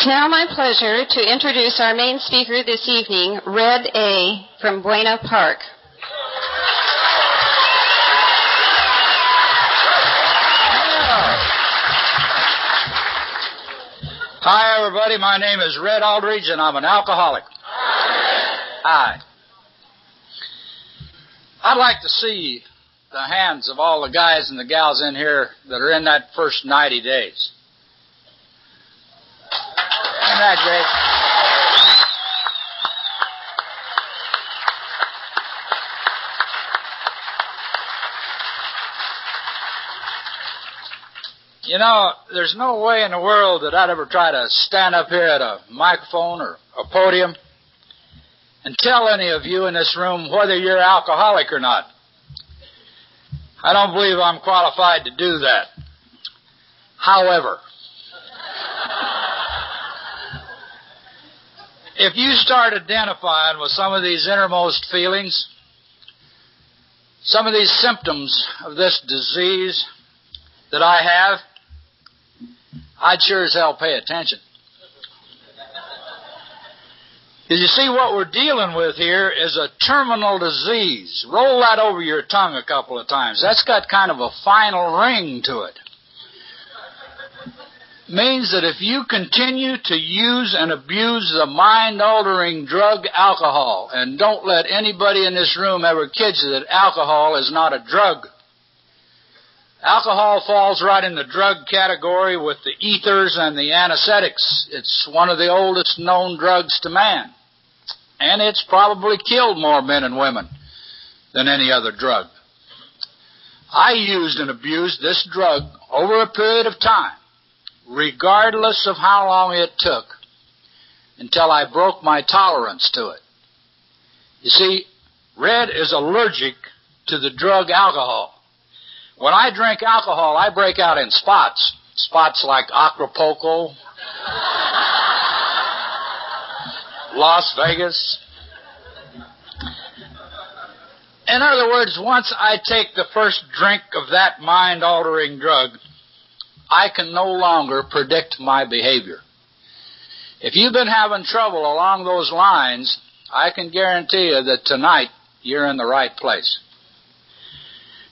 It's now my pleasure to introduce our main speaker this evening, Red A. from Buena Park. Hi, everybody. My name is Red Aldridge, and I'm an alcoholic. Hi. I'd like to see the hands of all the guys and the gals in here that are in that first 90 days. Isn't that great? You know, there's no way in the world that I'd ever try to stand up here at a microphone or a podium and tell any of you in this room whether you're alcoholic or not. I don't believe I'm qualified to do that. However, if you start identifying with some of these innermost feelings, some of these symptoms of this disease that I have, I'd sure as hell pay attention. Because you see, what we're dealing with here is a terminal disease. Roll that over your tongue a couple of times. That's got kind of a final ring to it. Means that if you continue to use and abuse the mind-altering drug alcohol, and don't let anybody in this room ever kid you that alcohol is not a drug. Alcohol falls right in the drug category with the ethers and the anesthetics. It's one of the oldest known drugs to man. And it's probably killed more men and women than any other drug. I used and abused this drug over a period of time, regardless of how long it took, until I broke my tolerance to it. You see, Red is allergic to the drug alcohol. When I drink alcohol, I break out in spots. Spots like Acapulco, Las Vegas. In other words, once I take the first drink of that mind-altering drug, I can no longer predict my behavior. If you've been having trouble along those lines, I can guarantee you that tonight you're in the right place.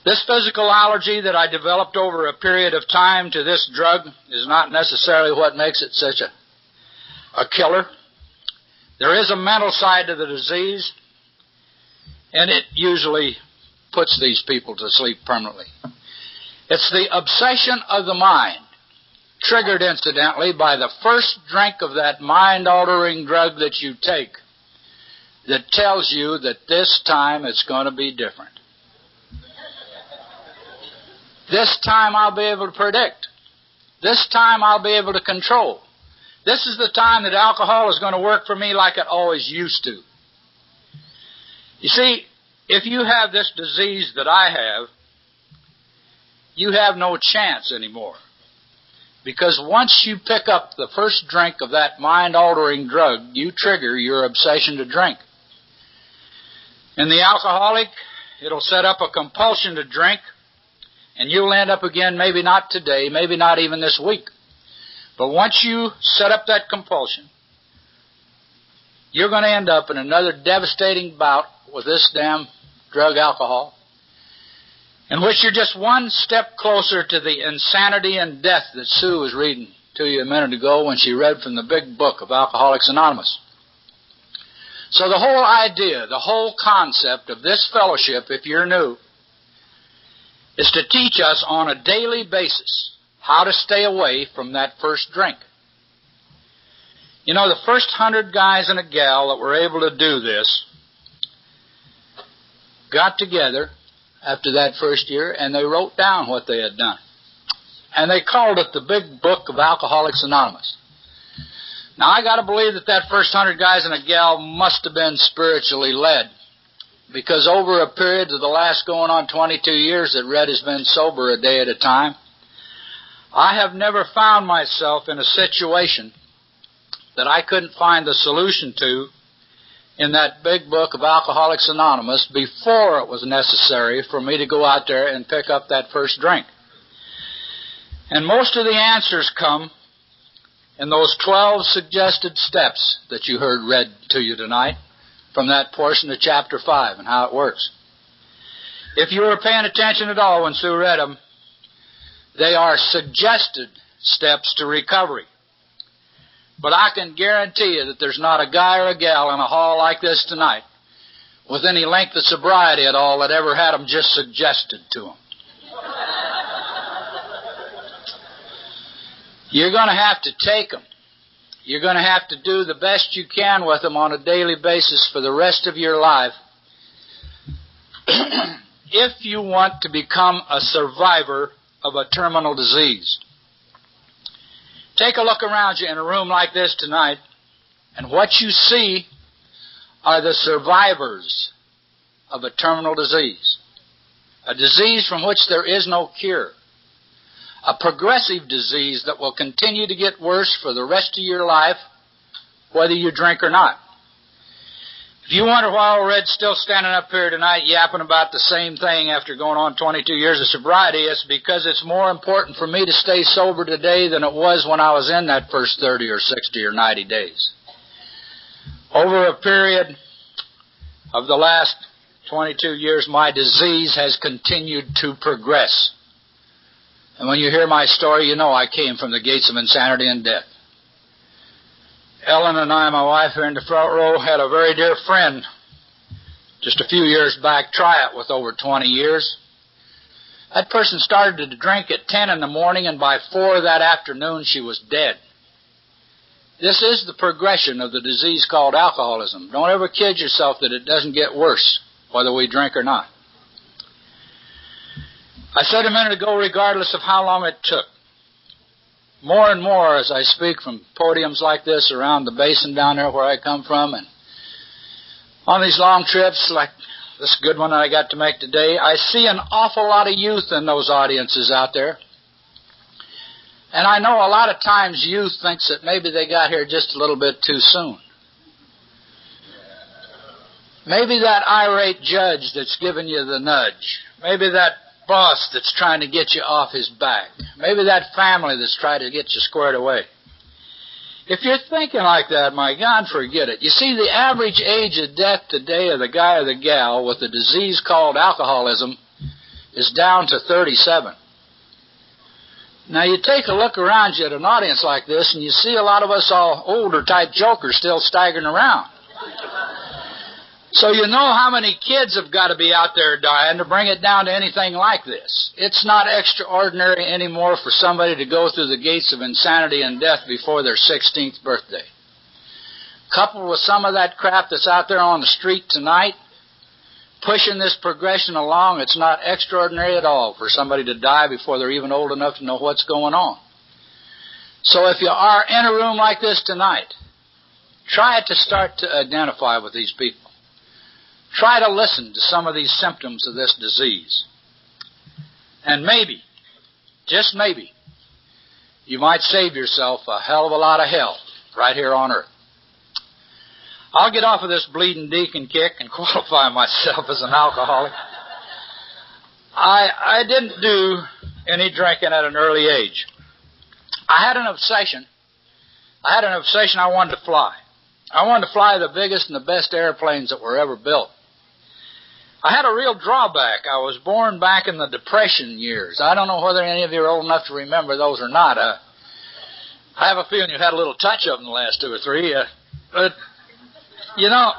This physical allergy that I developed over a period of time to this drug is not necessarily what makes it such a killer. There is a mental side to the disease, and it usually puts these people to sleep permanently. It's the obsession of the mind, triggered incidentally by the first drink of that mind-altering drug that you take, that tells you that this time it's going to be different. This time I'll be able to predict. This time I'll be able to control. This is the time that alcohol is going to work for me like it always used to. You see, if you have this disease that I have, you have no chance anymore. Because once you pick up the first drink of that mind-altering drug, you trigger your obsession to drink. In the alcoholic, it'll set up a compulsion to drink, and you'll end up again, maybe not today, maybe not even this week. But once you set up that compulsion, you're going to end up in another devastating bout with this damn drug alcohol, in which you're just one step closer to the insanity and death that Sue was reading to you a minute ago when she read from the big book of Alcoholics Anonymous. So the whole idea, the whole concept of this fellowship, if you're new, is to teach us on a daily basis how to stay away from that first drink. You know, the first 100 guys and a gal that were able to do this got together after that first year and they wrote down what they had done. And they called it the Big Book of Alcoholics Anonymous. Now, I got to believe that that first 100 guys and a gal must have been spiritually led, because over a period of the last going on 22 years that Red has been sober a day at a time, I have never found myself in a situation that I couldn't find the solution to in that big book of Alcoholics Anonymous before it was necessary for me to go out there and pick up that first drink. And most of the answers come in those 12 suggested steps that you heard read to you tonight from that portion of chapter 5 and how it works. If you were paying attention at all when Sue read them, they are suggested steps to recovery. But I can guarantee you that there's not a guy or a gal in a hall like this tonight with any length of sobriety at all that ever had them just suggested to them. You're going to have to take them. You're going to have to do the best you can with them on a daily basis for the rest of your life if you want to become a survivor of a terminal disease. Take a look around you in a room like this tonight, and what you see are the survivors of a terminal disease, a disease from which there is no cure, a progressive disease that will continue to get worse for the rest of your life, whether you drink or not. If you wonder why old Red's still standing up here tonight yapping about the same thing after going on 22 years of sobriety, it's because it's more important for me to stay sober today than it was when I was in that first 30 or 60 or 90 days. Over a period of the last 22 years, my disease has continued to progress. And when you hear my story, you know I came from the gates of insanity and death. Ellen and I, my wife here in the front row, had a very dear friend just a few years back try it with over 20 years. That person started to drink at 10 in the morning, and by 4 that afternoon she was dead. This is the progression of the disease called alcoholism. Don't ever kid yourself that it doesn't get worse, whether we drink or not. I said a minute ago, regardless of how long it took, more and more as I speak from podiums like this around the basin down there where I come from, and on these long trips like this good one that I got to make today, I see an awful lot of youth in those audiences out there. And I know a lot of times youth thinks that maybe they got here just a little bit too soon. Maybe that irate judge that's giving you the nudge. Maybe that boss that's trying to get you off his back. Maybe that family that's trying to get you squared away. If you're thinking like that, my God, forget it. You see, the average age of death today of the guy or the gal with a disease called alcoholism is down to 37. Now, you take a look around you at an audience like this, and you see a lot of us all older type jokers still staggering around. So you know how many kids have got to be out there dying to bring it down to anything like this. It's not extraordinary anymore for somebody to go through the gates of insanity and death before their 16th birthday. Coupled with some of that crap that's out there on the street tonight, pushing this progression along, it's not extraordinary at all for somebody to die before they're even old enough to know what's going on. So if you are in a room like this tonight, try to start to identify with these people. Try to listen to some of these symptoms of this disease. And maybe, just maybe, you might save yourself a hell of a lot of hell right here on earth. I'll get off of this bleeding deacon kick and qualify myself as an alcoholic. I didn't do any drinking at an early age. I had an obsession. I wanted to fly. I wanted to fly the biggest and the best airplanes that were ever built. I had a real drawback. I was born back in the Depression years. I don't know whether any of you are old enough to remember those or not. I have a feeling you've had a little touch of them the last 2 or 3. But, you know,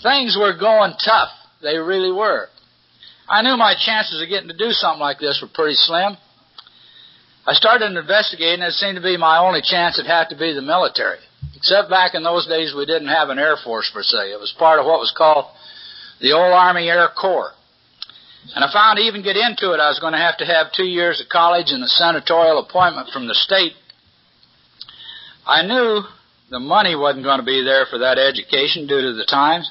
things were going tough. They really were. I knew my chances of getting to do something like this were pretty slim. I started investigating. It seemed to be my only chance. It'd have to be the military. Except back in those days, we didn't have an Air Force, per se. It was part of what was called the old Army Air Corps. And I found to even get into it, I was going to have 2 years of college and a senatorial appointment from the state. I knew the money wasn't going to be there for that education due to the times.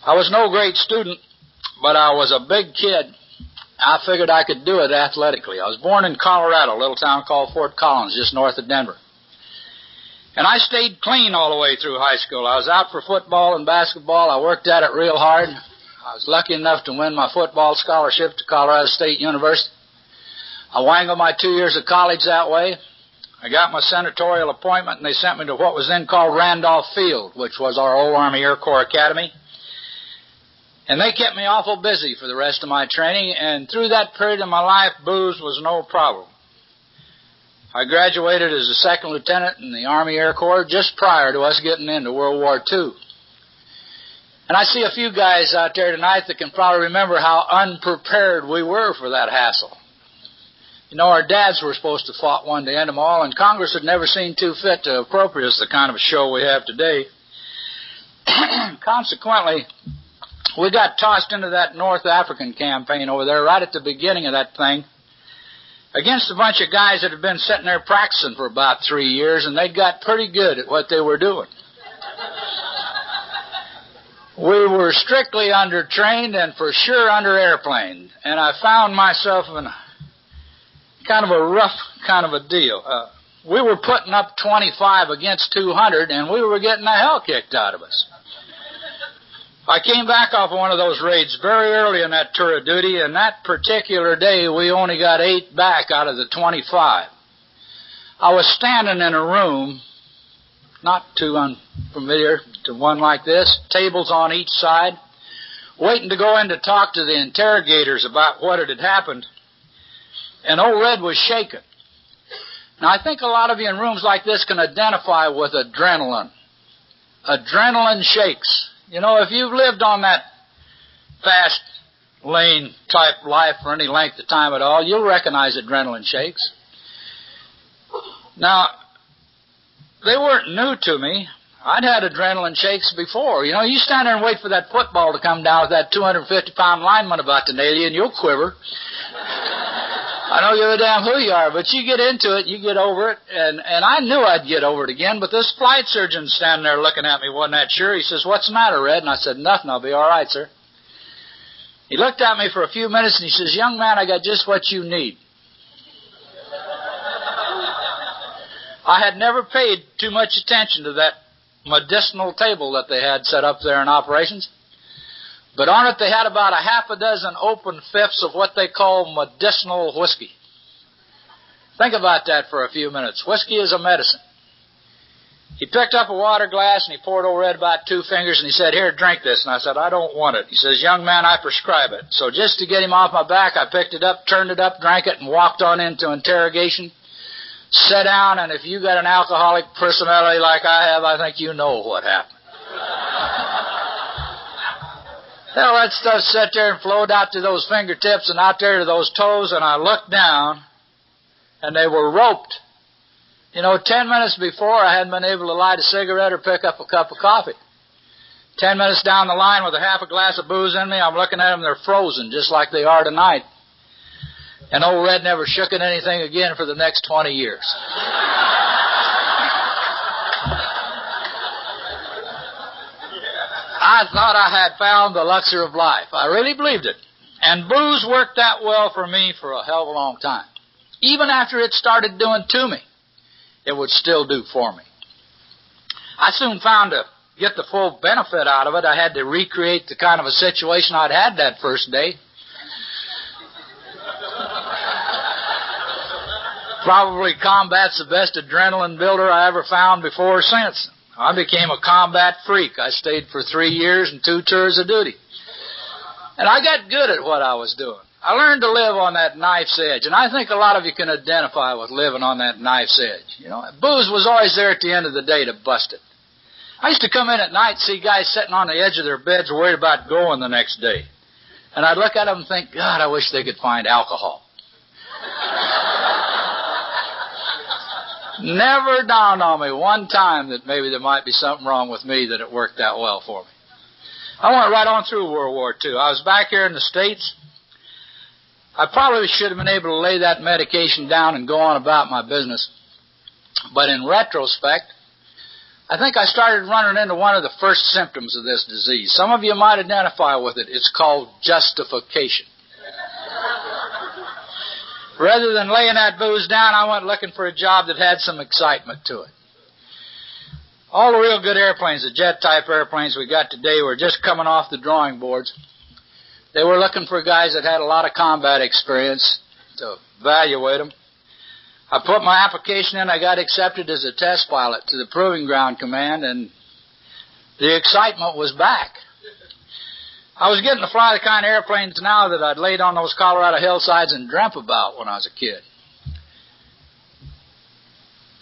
I was no great student, but I was a big kid. I figured I could do it athletically. I was born in Colorado, a little town called Fort Collins, just north of Denver. And I stayed clean all the way through high school. I was out for football and basketball. I worked at it real hard. I was lucky enough to win my football scholarship to Colorado State University. I wangled my 2 years of college that way. I I got my senatorial appointment, and they sent me to what was then called Randolph Field, which was our old Army Air Corps Academy. And they kept me awful busy for the rest of my training, and through that period of my life, booze was no problem. I graduated as a second lieutenant in the Army Air Corps just prior to us getting into World War II. And I see a few guys out there tonight that can probably remember how unprepared we were for that hassle. You know, our dads were supposed to fought one to end them all, and Congress had never seen too fit to appropriate us the kind of a show we have today. Consequently, we got tossed into that North African campaign over there right at the beginning of that thing against a bunch of guys that had been sitting there practicing for about 3 years, and they'd got pretty good at what they were doing. We were strictly undertrained and for sure under-airplaned, and I found myself in kind of a rough kind of a deal. We were putting up 25 against 200, and we were getting the hell kicked out of us. I came back off of one of those raids very early in that tour of duty, and that particular day we only got 8 back out of the 25. I was standing in a room, not too unfamiliar to one like this, tables on each side, waiting to go in to talk to the interrogators about what had happened, and old Red was shaking. Now, I think a lot of you in rooms like this can identify with adrenaline. Adrenaline shakes. You know, if you've lived on that fast lane type life for any length of time at all, you'll recognize adrenaline shakes. Now, they weren't new to me. I'd had adrenaline shakes before. You know, you stand there and wait for that football to come down with that 250-pound lineman about to nail you, and you'll quiver. I don't give a damn who you are, but you get into it, you get over it, and I knew I'd get over it again, but this flight surgeon standing there looking at me wasn't that sure. He says, "What's the matter, Red?" And I said, "Nothing, I'll be all right, sir." He looked at me for a few minutes, and he says, "Young man, I got just what you need." I had never paid too much attention to that medicinal table that they had set up there in operations. But on it they had about a half a dozen open fifths of what they call medicinal whiskey. Think about that for a few minutes. Whiskey is a medicine. He picked up a water glass and he poured over Red about 2 fingers and he said, "Here, drink this." And I said, "I don't want it." He says, "Young man, I prescribe it." So just to get him off my back, I picked it up, turned it up, drank it, and walked on into interrogation. Sat down, and if you got an alcoholic personality like I have, I think you know what happened. Hell, that stuff sat there and flowed out to those fingertips and out there to those toes, and I looked down, and they were roped. You know, 10 minutes before, I hadn't been able to light a cigarette or pick up a cup of coffee. 10 minutes down the line with a half a glass of booze in me, I'm looking at them, they're frozen, just like they are tonight. And old Red never shook at anything again for the next 20 years. I thought I had found the elixir of life. I really believed it. And booze worked that well for me for a hell of a long time. Even after it started doing to me, it would still do for me. I soon found to get the full benefit out of it, I had to recreate the kind of a situation I'd had that first day. Probably combat's the best adrenaline builder I ever found before or since. I became a combat freak. I stayed for 3 years and 2 tours of duty. And I got good at what I was doing. I learned to live on that knife's edge, and I think a lot of you can identify with living on that knife's edge. You know, booze was always there at the end of the day to bust it. I used to come in at night and see guys sitting on the edge of their beds worried about going the next day. And I'd look at them and think, God, I wish they could find alcohol. Never dawned on me one time that maybe there might be something wrong with me that it worked that well for me. I went right on through World War II. I was back here in the States. I probably should have been able to lay that medication down and go on about my business. But in retrospect, I think I started running into one of the first symptoms of this disease. Some of you might identify with it. It's called justification. Rather than laying that booze down, I went looking for a job that had some excitement to it. All the real good airplanes, the jet-type airplanes we got today, were just coming off the drawing boards. They were looking for guys that had a lot of combat experience to evaluate them. I put my application in. I got accepted as a test pilot to the Proving Ground Command, and the excitement was back. I was getting to fly the kind of airplanes now that I'd laid on those Colorado hillsides and dreamt about when I was a kid.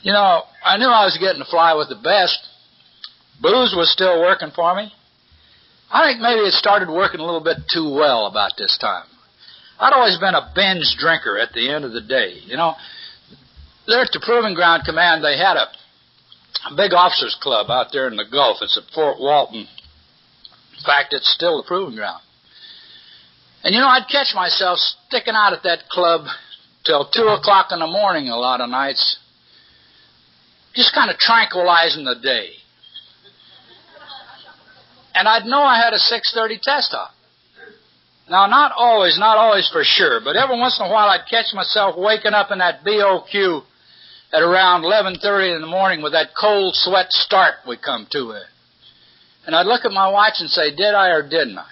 You know, I knew I was getting to fly with the best. Booze was still working for me. I think maybe it started working a little bit too well about this time. I'd always been a binge drinker at the end of the day. You know, there at the Proving Ground Command, they had a big officers' club out there in the Gulf. It's at Fort Walton. In fact, it's still the Proving Ground. And, you know, I'd catch myself sticking out at that club till 2 o'clock in the morning a lot of nights, just kind of tranquilizing the day. And I'd know I had a 6:30 test off. Now, not always for sure, but every once in a while I'd catch myself waking up in that BOQ at around 11:30 in the morning with that cold sweat start we come to it. And I'd look at my watch and say, did I or didn't I?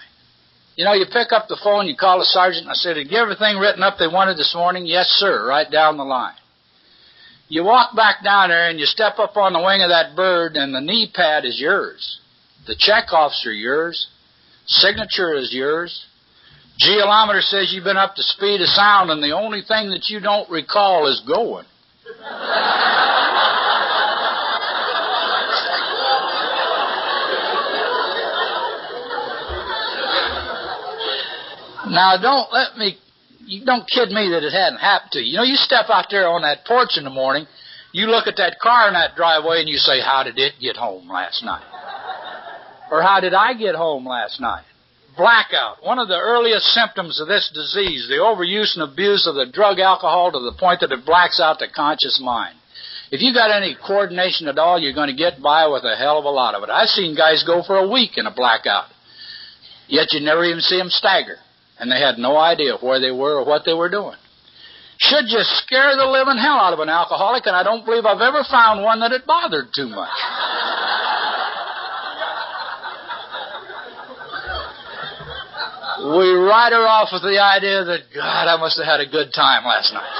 You know, you pick up the phone, you call the sergeant, and I say, did you get everything written up they wanted this morning? Yes, sir, right down the line. You walk back down there and you step up on the wing of that bird, and the knee pad is yours. The checkoffs are yours. Signature is yours. Geolometer says you've been up to speed of sound, and the only thing that you don't recall is going. Now, don't kid me that it hadn't happened to you. You know, you step out there on that porch in the morning, you look at that car in that driveway, and you say, how did it get home last night? Or how did I get home last night? Blackout, one of the earliest symptoms of this disease, the overuse and abuse of the drug alcohol to the point that it blacks out the conscious mind. If you got any coordination at all, you're going to get by with a hell of a lot of it. I've seen guys go for a week in a blackout, yet you never even see them stagger, and they had no idea where they were or what they were doing. Should just scare the living hell out of an alcoholic, and I don't believe I've ever found one that it bothered too much. We write her off with the idea that, God, I must have had a good time last night.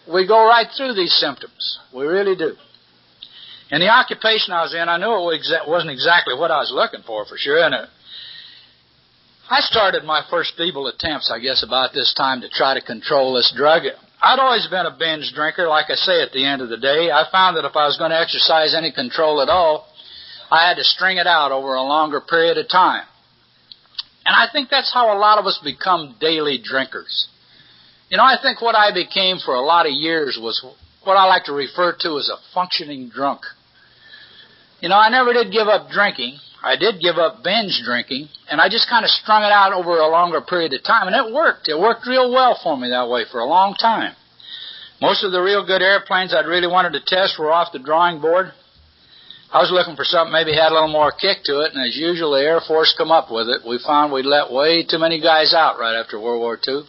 We go right through these symptoms. We really do. In the occupation I was in, I knew it wasn't exactly what I was looking for sure. And I started my first feeble attempts, I guess, about this time to try to control this drug. I'd always been a binge drinker, like I say, at the end of the day. I found that if I was going to exercise any control at all, I had to string it out over a longer period of time. And I think that's how a lot of us become daily drinkers. You know, I think what I became for a lot of years was what I like to refer to as a functioning drunk. You know, I never did give up drinking. I did give up binge drinking, and I just kind of strung it out over a longer period of time, and it worked. It worked real well for me that way for a long time. Most of the real good airplanes I'd really wanted to test were off the drawing board. I was looking for something maybe had a little more kick to it, and as usual, the Air Force come up with it. We found we'd let way too many guys out right after World War II.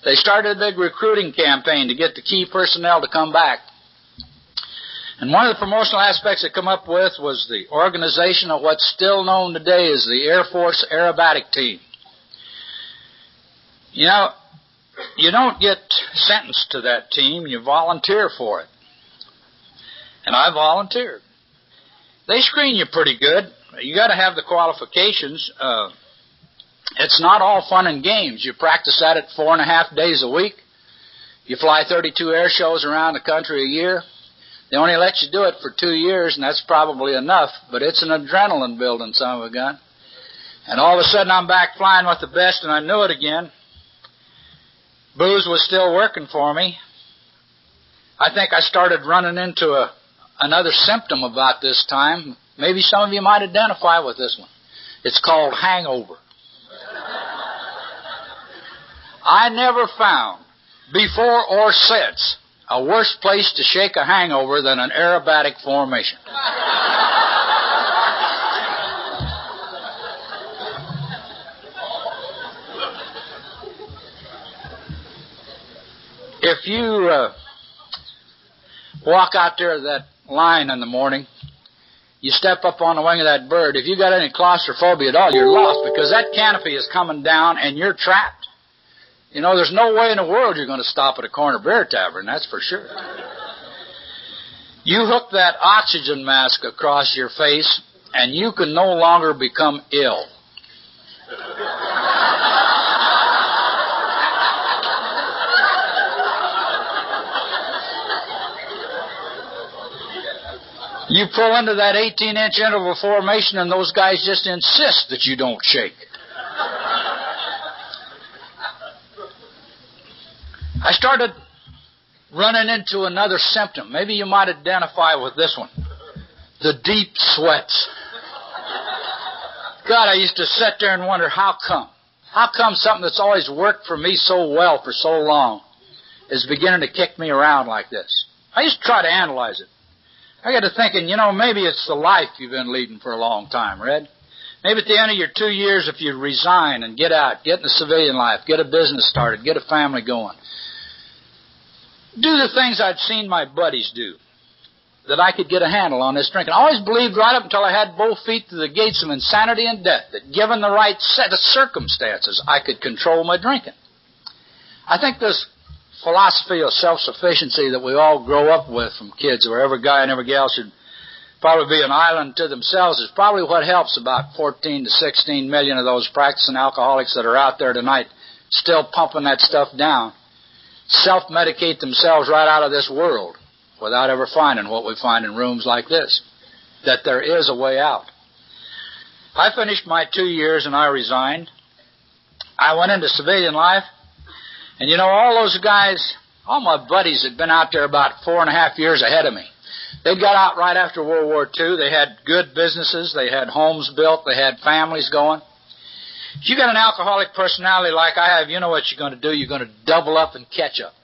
They started a big recruiting campaign to get the key personnel to come back. And one of the promotional aspects they come up with was the organization of what's still known today as the Air Force Aerobatic Team. You know, you don't get sentenced to that team, you volunteer for it. And I volunteered. They screen you pretty good. You got to have the qualifications. It's not all fun and games. You practice at it 4.5 days a week. You fly 32 air shows around the country a year. They only let you do it for 2 years, and that's probably enough, but it's an adrenaline building son of a gun. And all of a sudden I'm back flying with the best, and I knew it again. Booze was still working for me. I think I started running into another symptom about this time. Maybe some of you might identify with this one. It's called hangover. I never found, before or since, a worse place to shake a hangover than an aerobatic formation. If you walk out there to that line in the morning, you step up on the wing of that bird, if you got any claustrophobia at all, you're lost, because that canopy is coming down and you're trapped. You know, there's no way in the world you're going to stop at a corner beer tavern, that's for sure. You hook that oxygen mask across your face, and you can no longer become ill. You pull into that 18-inch interval formation, and those guys just insist that you don't shake. I started running into another symptom. Maybe you might identify with this one. The deep sweats. God, I used to sit there and wonder, how come? How come something that's always worked for me so well for so long is beginning to kick me around like this? I used to try to analyze it. I got to thinking, you know, maybe it's the life you've been leading for a long time, Red. Maybe at the end of your 2 years, if you resign and get out, get in the civilian life, get a business started, get a family going, do the things I'd seen my buddies do, that I could get a handle on this drinking. I always believed right up until I had both feet to the gates of insanity and death that given the right set of circumstances, I could control my drinking. I think this philosophy of self-sufficiency that we all grow up with from kids, where every guy and every gal should probably be an island to themselves, is probably what helps about 14 to 16 million of those practicing alcoholics that are out there tonight still pumping that stuff down, self-medicate themselves right out of this world without ever finding what we find in rooms like this, that there is a way out. I finished my 2 years and I resigned. I went into civilian life. And you know, all those guys, all my buddies had been out there about 4.5 years ahead of me. They got out right after World War II. They had good businesses. They had homes built. They had families going. If you got an alcoholic personality like I have, you know what you're going to do. You're going to double up and catch up.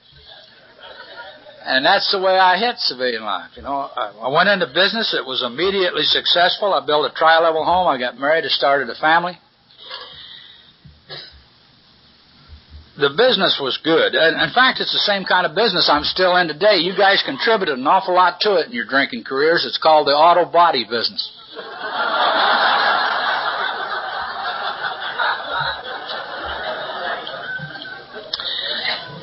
And that's the way I hit civilian life. You know, I went into business. It was immediately successful. I built a tri-level home. I got married. I started a family. The business was good. And in fact, it's the same kind of business I'm still in today. You guys contributed an awful lot to it in your drinking careers. It's called the auto body business.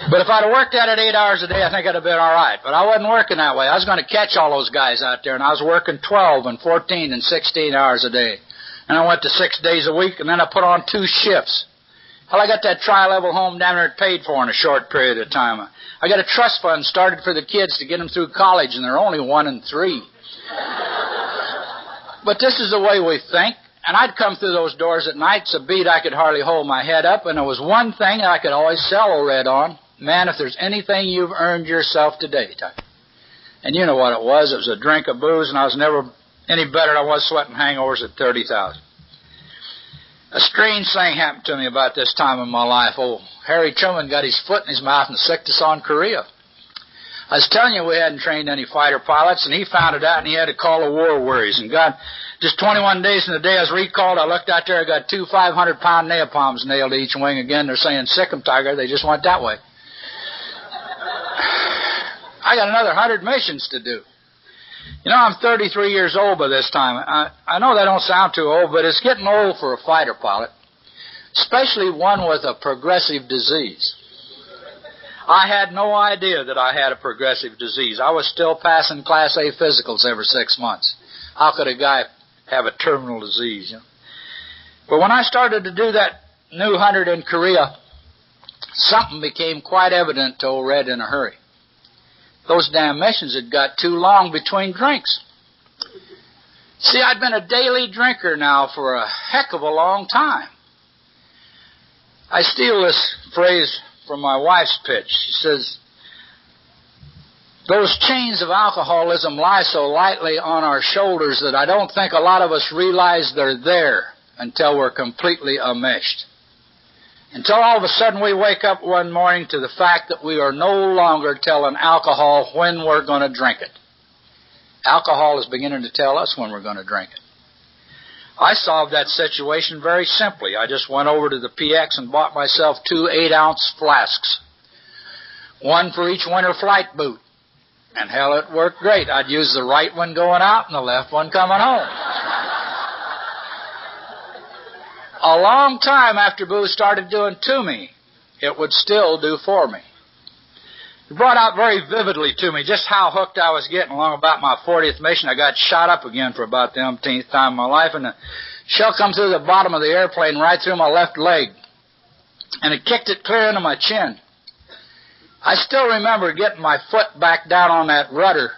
But if I'd have worked at it 8 hours a day, I think I'd have been all right. But I wasn't working that way. I was going to catch all those guys out there, and I was working 12 and 14 and 16 hours a day. And I went to 6 days a week, and then I put on 2 shifts. Well, I got that tri-level home down there paid for in a short period of time. I got a trust fund started for the kids to get them through college, and they're only 1 and 3. But this is the way we think. And I'd come through those doors at night, so beat I could hardly hold my head up, and there was one thing I could always sell a red on. Man, if there's anything you've earned yourself today, Ty. And you know what it was. It was a drink of booze, and I was never any better than I was sweating hangovers at 30,000. A strange thing happened to me about this time in my life. Old Harry Truman got his foot in his mouth and sicked us on Korea. I was telling you we hadn't trained any fighter pilots, and he found it out, and he had to call the war worries. And God, just 21 days from the day I was recalled, I looked out there, I got 2 500-pound napalms nailed to each wing. Again, they're saying, sick 'em, Tiger. They just went that way. I got another 100 missions to do. You know, I'm 33 years old by this time. I know that don't sound too old, but it's getting old for a fighter pilot, especially one with a progressive disease. I had no idea that I had a progressive disease. I was still passing Class A physicals every 6 months. How could a guy have a terminal disease? You know? But when I started to do that new 100 in Korea, something became quite evident to old Red in a hurry. Those damn missions had got too long between drinks. See, I'd been a daily drinker now for a heck of a long time. I steal this phrase from my wife's pitch. She says, those chains of alcoholism lie so lightly on our shoulders that I don't think a lot of us realize they're there until we're completely enmeshed. Until all of a sudden we wake up one morning to the fact that we are no longer telling alcohol when we're going to drink it. Alcohol is beginning to tell us when we're going to drink it. I solved that situation very simply. I just went over to the PX and bought myself 2 8-ounce flasks. One for each winter flight boot. And hell, it worked great. I'd use the right one going out and the left one coming home. A long time after booze started doing to me, it would still do for me. It brought out very vividly to me just how hooked I was getting. Along about my 40th mission, I got shot up again for about the umpteenth time in my life, and the shell come through the bottom of the airplane right through my left leg, and it kicked it clear into my chin. I still remember getting my foot back down on that rudder,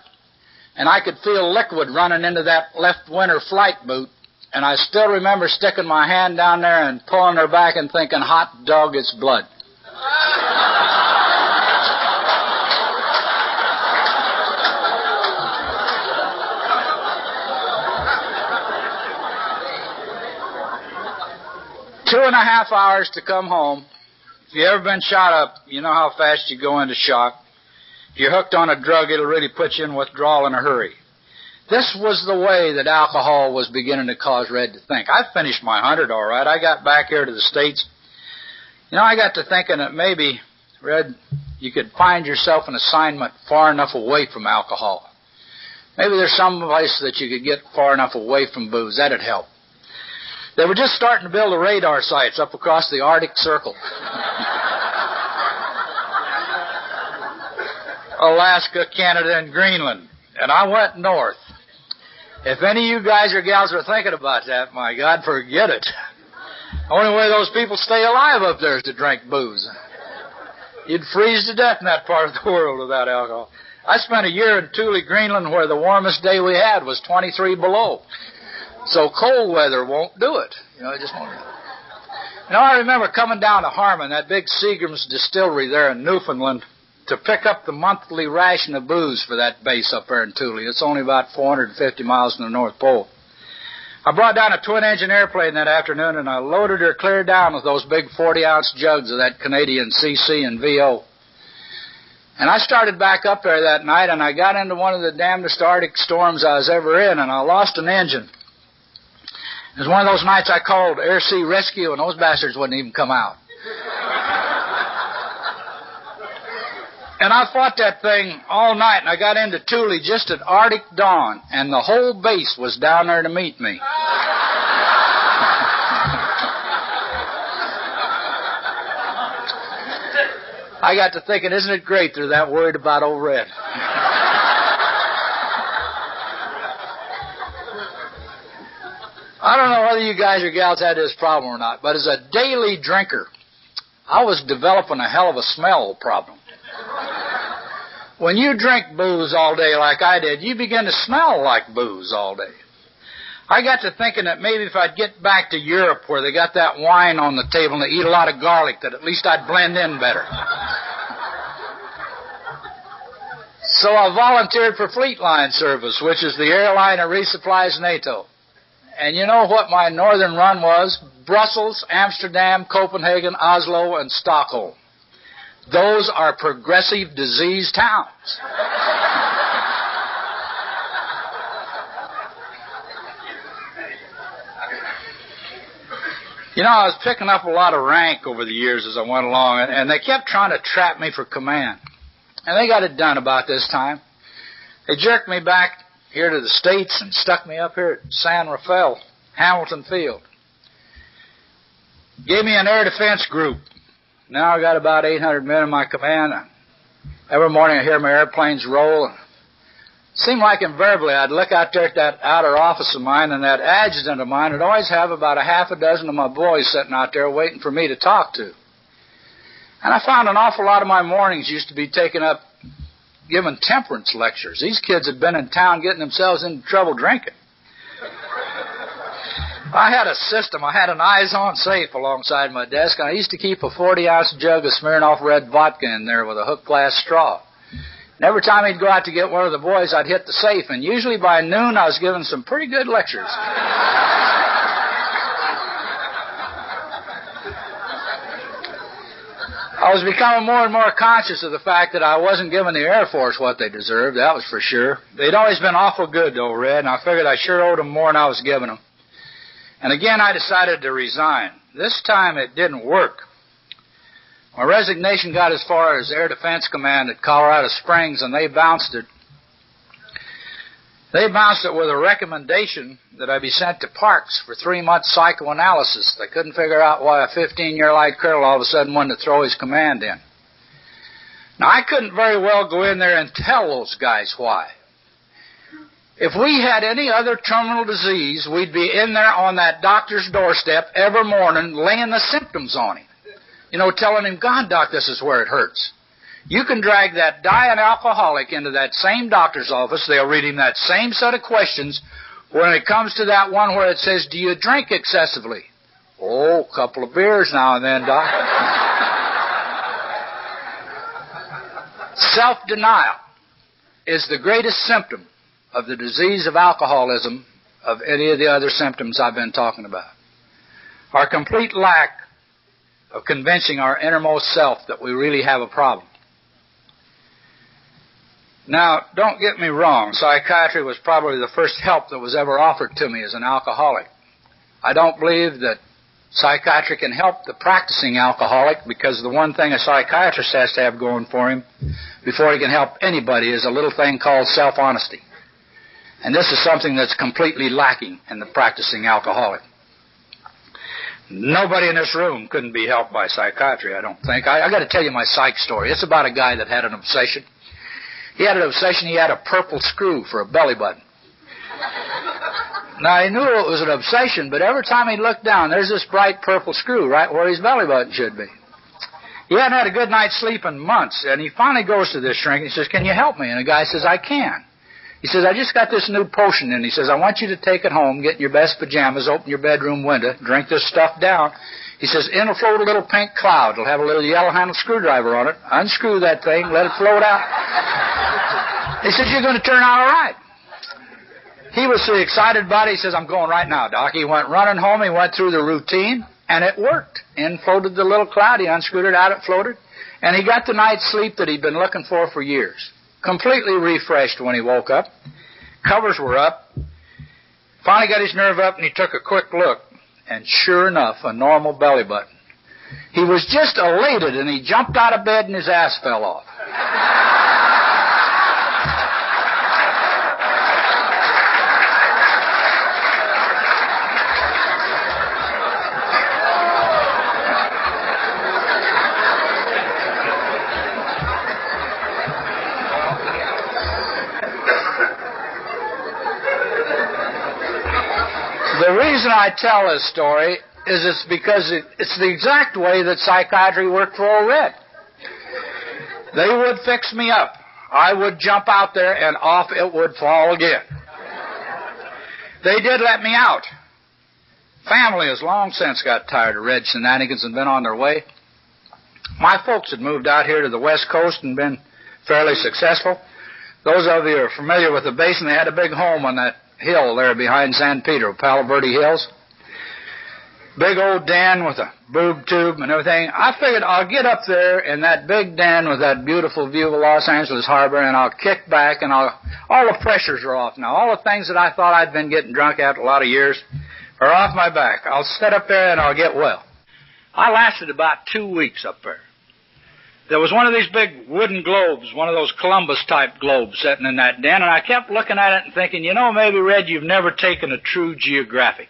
and I could feel liquid running into that left winter flight boot, and I still remember sticking my hand down there and pulling her back and thinking, hot dog, it's blood. Two and a half hours to come home. If you've ever been shot up, you know how fast you go into shock. If you're hooked on a drug, it'll really put you in withdrawal in a hurry. This was the way that alcohol was beginning to cause Red to think. I finished my 100 all right. I got back here to the States. You know, I got to thinking that maybe, Red, you could find yourself an assignment far enough away from alcohol. Maybe there's some place that you could get far enough away from booze. That'd help. They were just starting to build the radar sites up across the Arctic Circle. Alaska, Canada, and Greenland. And I went north. If any of you guys or gals are thinking about that, my God, forget it. The only way those people stay alive up there is to drink booze. You'd freeze to death in that part of the world without alcohol. I spent a year in Thule, Greenland, where the warmest day we had was 23 below. So cold weather won't do it. It just won't do it. I remember coming down to Harmon, that big Seagram's distillery there in Newfoundland, to pick up the monthly ration of booze for that base up there in Thule. It's only about 450 miles from the North Pole. I brought down a twin-engine airplane that afternoon, and I loaded her clear down with those big 40-ounce jugs of that Canadian CC and VO. And I started back up there that night, and I got into one of the damnedest Arctic storms I was ever in, and I lost an engine. It was one of those nights I called Air Sea Rescue, and those bastards wouldn't even come out. And I fought that thing all night, and I got into Thule just at Arctic dawn, and the whole base was down there to meet me. I got to thinking, isn't it great they're that worried about old Red? I don't know whether you guys or gals had this problem or not, but as a daily drinker, I was developing a hell of a smell problem. When you drink booze all day like I did, you begin to smell like booze all day. I got to thinking that maybe if I'd get back to Europe where they got that wine on the table and they eat a lot of garlic, that at least I'd blend in better. So I volunteered for Fleet Line service, which is the airline that resupplies NATO. And you know what my northern run was? Brussels, Amsterdam, Copenhagen, Oslo, and Stockholm. Those are progressive disease towns. I was picking up a lot of rank over the years as I went along, and they kept trying to trap me for command. And they got it done about this time. They jerked me back here to the States and stuck me up here at San Rafael, Hamilton Field. Gave me an air defense group. Now I got about 800 men in my command. Every morning I hear my airplanes roll. It seemed like invariably I'd look out there at that outer office of mine, and that adjutant of mine would always have about a half a dozen of my boys sitting out there waiting for me to talk to. And I found an awful lot of my mornings used to be taken up giving temperance lectures. These kids had been in town getting themselves into trouble drinking. I had a system. I had an eyes-on safe alongside my desk, and I used to keep a 40-ounce jug of Smirnoff red vodka in there with a hook glass straw. And every time he'd go out to get one of the boys, I'd hit the safe, and usually by noon I was giving some pretty good lectures. I was becoming more and more conscious of the fact that I wasn't giving the Air Force what they deserved, that was for sure. They'd always been awful good, though, Red, and I figured I sure owed them more than I was giving them. And again, I decided to resign. This time it didn't work. My resignation got as far as Air Defense Command at Colorado Springs, and they bounced it. They bounced it with a recommendation that I be sent to Parks for 3 months psychoanalysis. They couldn't figure out why a 15-year-old colonel all of a sudden wanted to throw his command in. Now, I couldn't very well go in there and tell those guys why. If we had any other terminal disease, we'd be in there on that doctor's doorstep every morning laying the symptoms on him. You know, telling him, God, Doc, this is where it hurts. You can drag that dying alcoholic into that same doctor's office. They'll read him that same set of questions. When it comes to that one where it says, do you drink excessively? Oh, a couple of beers now and then, Doc. Self-denial is the greatest symptom of the disease of alcoholism of any of the other symptoms I've been talking about. Our complete lack of convincing our innermost self that we really have a problem. Now, don't get me wrong. Psychiatry was probably the first help that was ever offered to me as an alcoholic. I don't believe that psychiatry can help the practicing alcoholic, because the one thing a psychiatrist has to have going for him before he can help anybody is a little thing called self-honesty. And this is something that's completely lacking in the practicing alcoholic. Nobody in this room couldn't be helped by psychiatry, I don't think. I got to tell you my psych story. It's about a guy that had an obsession. He had an obsession. He had a purple screw for a belly button. Now, he knew it was an obsession, but every time he looked down, there's this bright purple screw right where his belly button should be. He hadn't had a good night's sleep in months, and he finally goes to this shrink and he says, can you help me? And the guy says, I can. He says, I just got this new potion, and he says, I want you to take it home, get in your best pajamas, open your bedroom window, drink this stuff down. He says, in will float a little pink cloud. It'll have a little yellow-handled screwdriver on it. Unscrew that thing, let it float out. He says, you're going to turn out all right. He was so excited about it, he says, I'm going right now, Doc. He went running home, he went through the routine, and it worked. In floated the little cloud, he unscrewed it, out it floated, and he got the night's sleep that he'd been looking for years. Completely refreshed when he woke up. Covers were up. Finally got his nerve up, and he took a quick look. And sure enough, a normal belly button. He was just elated, and he jumped out of bed, and his ass fell off. The reason I tell this story is it's because it's the exact way that psychiatry worked for old Red. They would fix me up. I would jump out there and off it would fall again. They did let me out. Family has long since got tired of Red shenanigans and been on their way. My folks had moved out here to the West Coast and been fairly successful. Those of you who are familiar with the basin, they had a big home on that hill there behind San Pedro, Palo Verde Hills. Big old den with a boob tube and everything. I figured I'll get up there in that big den with that beautiful view of Los Angeles Harbor, and I'll kick back, and all the pressures are off now. All the things that I thought I'd been getting drunk after a lot of years are off my back. I'll sit up there and I'll get well. I lasted about 2 weeks up there. There was one of these big wooden globes, one of those Columbus-type globes sitting in that den, and I kept looking at it and thinking, you know, maybe, Red, you've never taken a true geographic.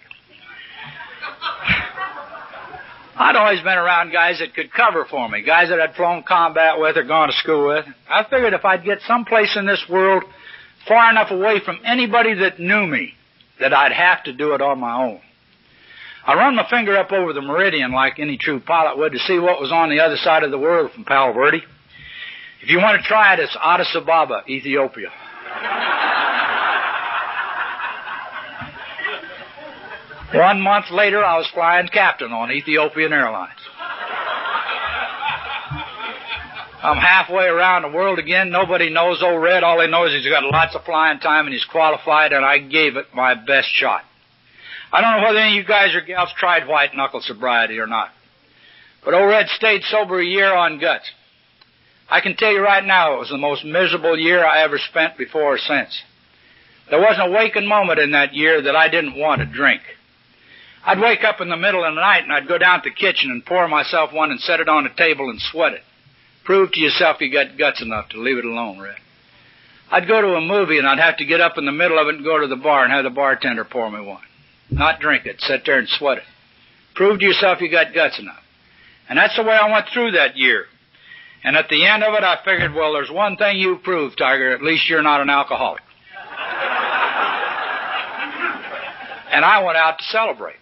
I'd always been around guys that could cover for me, guys that I'd flown combat with or gone to school with. I figured if I'd get someplace in this world far enough away from anybody that knew me, that I'd have to do it on my own. I run my finger up over the meridian like any true pilot would to see what was on the other side of the world from Palo Verde. If you want to try it, it's Addis Ababa, Ethiopia. 1 month later, I was flying captain on Ethiopian Airlines. I'm halfway around the world again. Nobody knows old Red. All they know is he's got lots of flying time and he's qualified, and I gave it my best shot. I don't know whether any of you guys or gals tried white-knuckle sobriety or not. But old Red stayed sober a year on guts. I can tell you right now it was the most miserable year I ever spent before or since. There wasn't a waking moment in that year that I didn't want to drink. I'd wake up in the middle of the night and I'd go down to the kitchen and pour myself one and set it on the table and sweat it. Prove to yourself you got guts enough to leave it alone, Red. I'd go to a movie and I'd have to get up in the middle of it and go to the bar and have the bartender pour me one. Not drink it, sit there and sweat it. Prove to yourself you got guts enough. And that's the way I went through that year. And at the end of it, I figured, well, there's one thing you proved, Tiger. At least you're not an alcoholic. And I went out to celebrate.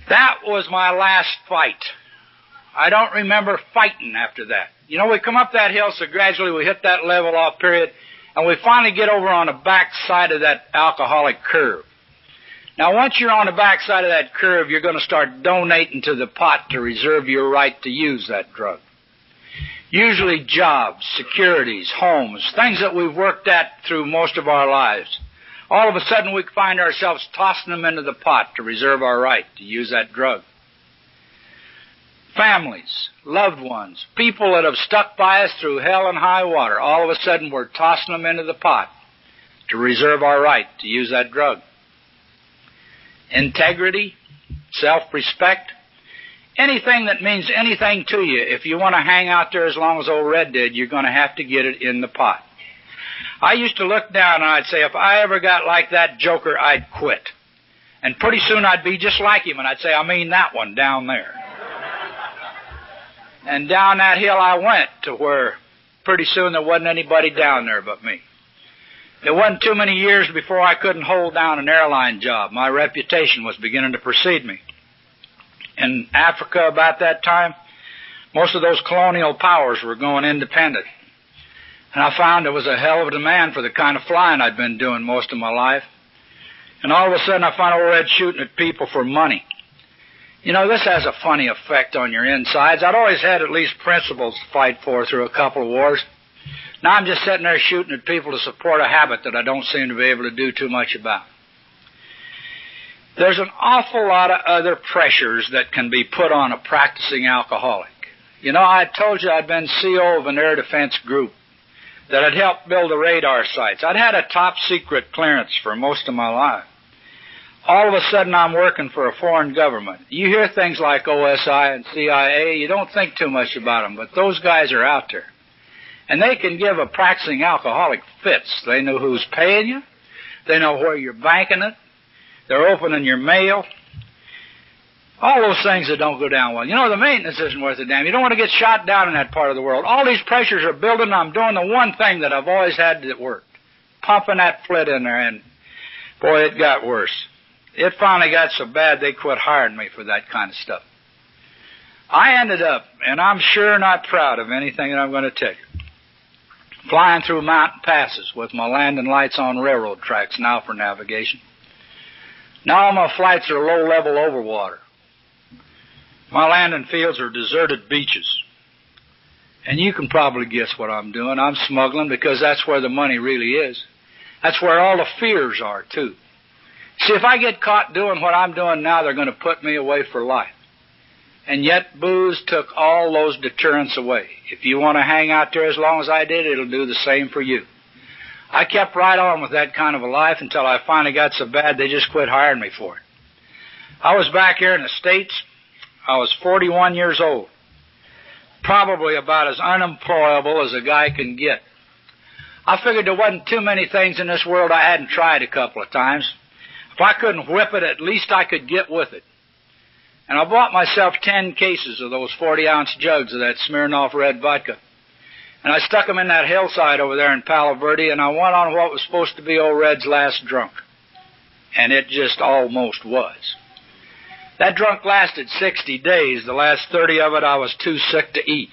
That was my last fight. I don't remember fighting after that. You know, we come up that hill, so gradually we hit that level off period, and we finally get over on the back side of that alcoholic curve. Now, once you're on the back side of that curve, you're going to start donating to the pot to reserve your right to use that drug. Usually jobs, securities, homes, things that we've worked at through most of our lives. All of a sudden, we find ourselves tossing them into the pot to reserve our right to use that drug. Families, loved ones, people that have stuck by us through hell and high water, all of a sudden we're tossing them into the pot to reserve our right to use that drug. Integrity, self-respect, anything that means anything to you, if you want to hang out there as long as old Red did, you're going to have to get it in the pot. I used to look down and I'd say, if I ever got like that joker, I'd quit. And pretty soon I'd be just like him, and I'd say, I mean that one down there. And down that hill I went to where pretty soon there wasn't anybody down there but me. It wasn't too many years before I couldn't hold down an airline job. My reputation was beginning to precede me. In Africa about that time, most of those colonial powers were going independent. And I found there was a hell of a demand for the kind of flying I'd been doing most of my life. And all of a sudden I found old Red shooting at people for money. You know, this has a funny effect on your insides. I'd always had at least principles to fight for through a couple of wars. Now I'm just sitting there shooting at people to support a habit that I don't seem to be able to do too much about. There's an awful lot of other pressures that can be put on a practicing alcoholic. You know, I told you I'd been CO of an air defense group that had helped build the radar sites. I'd had a top secret clearance for most of my life. All of a sudden I'm working for a foreign government. You hear things like OSI and CIA, you don't think too much about them, but those guys are out there. And they can give a practicing alcoholic fits. They know who's paying you. They know where you're banking it. They're opening your mail. All those things that don't go down well. You know, the maintenance isn't worth a damn. You don't want to get shot down in that part of the world. All these pressures are building, and I'm doing the one thing that I've always had that worked. Pumping that flit in there, and boy, it got worse. It finally got so bad they quit hiring me for that kind of stuff. I ended up, and I'm sure not proud of anything that I'm going to tell you, flying through mountain passes with my landing lights on railroad tracks now for navigation. Now all my flights are low-level over water. My landing fields are deserted beaches. And you can probably guess what I'm doing. I'm smuggling because that's where the money really is. That's where all the fears are, too. See, if I get caught doing what I'm doing now, they're going to put me away for life. And yet booze took all those deterrents away. If you want to hang out there as long as I did, it'll do the same for you. I kept right on with that kind of a life until I finally got so bad they just quit hiring me for it. I was back here in the States. I was 41 years old. Probably about as unemployable as a guy can get. I figured there wasn't too many things in this world I hadn't tried a couple of times. If I couldn't whip it, at least I could get with it. And I bought myself 10 cases of those 40-ounce jugs of that Smirnoff red vodka. And I stuck them in that hillside over there in Palo Verde, and I went on what was supposed to be old Red's last drunk. And it just almost was. That drunk lasted 60 days. The last 30 of it I was too sick to eat.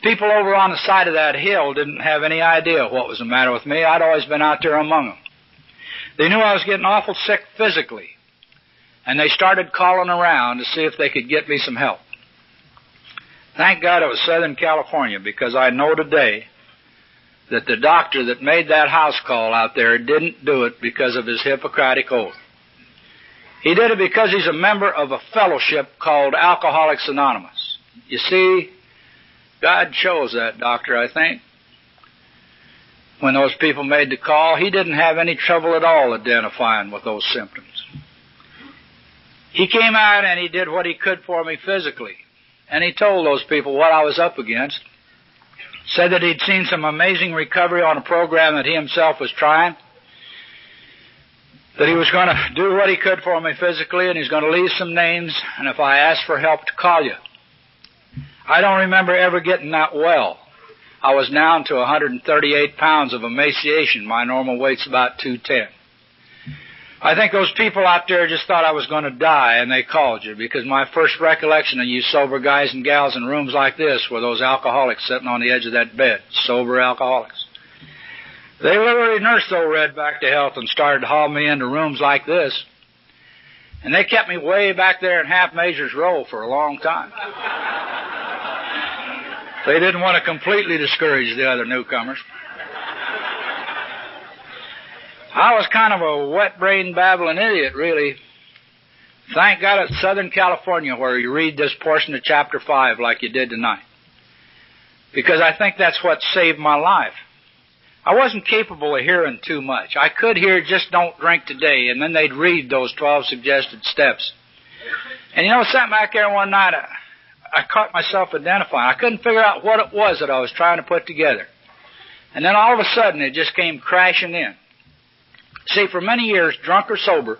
People over on the side of that hill didn't have any idea what was the matter with me. I'd always been out there among them. They knew I was getting awful sick physically, and they started calling around to see if they could get me some help. Thank God it was Southern California, because I know today that the doctor that made that house call out there didn't do it because of his Hippocratic oath. He did it because he's a member of a fellowship called Alcoholics Anonymous. You see, God chose that doctor, I think. When those people made the call, he didn't have any trouble at all identifying with those symptoms. He came out and he did what he could for me physically. And he told those people what I was up against. said that he'd seen some amazing recovery on a program that he himself was trying, that he was going to do what he could for me physically, and he's going to leave some names, and if I ask for help, to call you. I don't remember ever getting that well. I was down to 138 pounds of emaciation. My normal weight's about 210. I think those people out there just thought I was going to die, and they called you, because my first recollection of you sober guys and gals in rooms like this were those alcoholics sitting on the edge of that bed, sober alcoholics. They literally nursed old Red back to health and started to haul me into rooms like this, and they kept me way back there in Half Measures Row for a long time. They didn't want to completely discourage the other newcomers. I was kind of a wet-brained, babbling idiot, really. Thank God it's Southern California where you read this portion of Chapter 5 like you did tonight. Because I think that's what saved my life. I wasn't capable of hearing too much. I could hear just don't drink today, and then they'd read those 12 suggested steps. And you know, sat back there one night, I caught myself identifying. I couldn't figure out what it was that I was trying to put together. And then all of a sudden it just came crashing in. See, for many years, drunk or sober,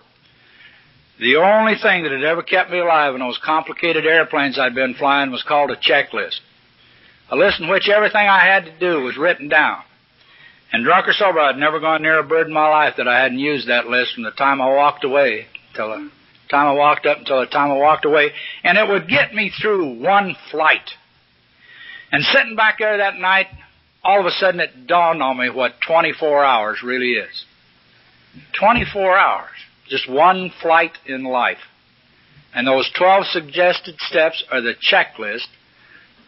the only thing that had ever kept me alive in those complicated airplanes I'd been flying was called a checklist. A list in which everything I had to do was written down. And drunk or sober, I'd never gone near a bird in my life that I hadn't used that list from the time I walked away till the time I walked up until the time I walked away. And it would get me through one flight. And sitting back there that night, all of a sudden it dawned on me what 24 hours really is. 24 hours, just one flight in life. And those 12 suggested steps are the checklist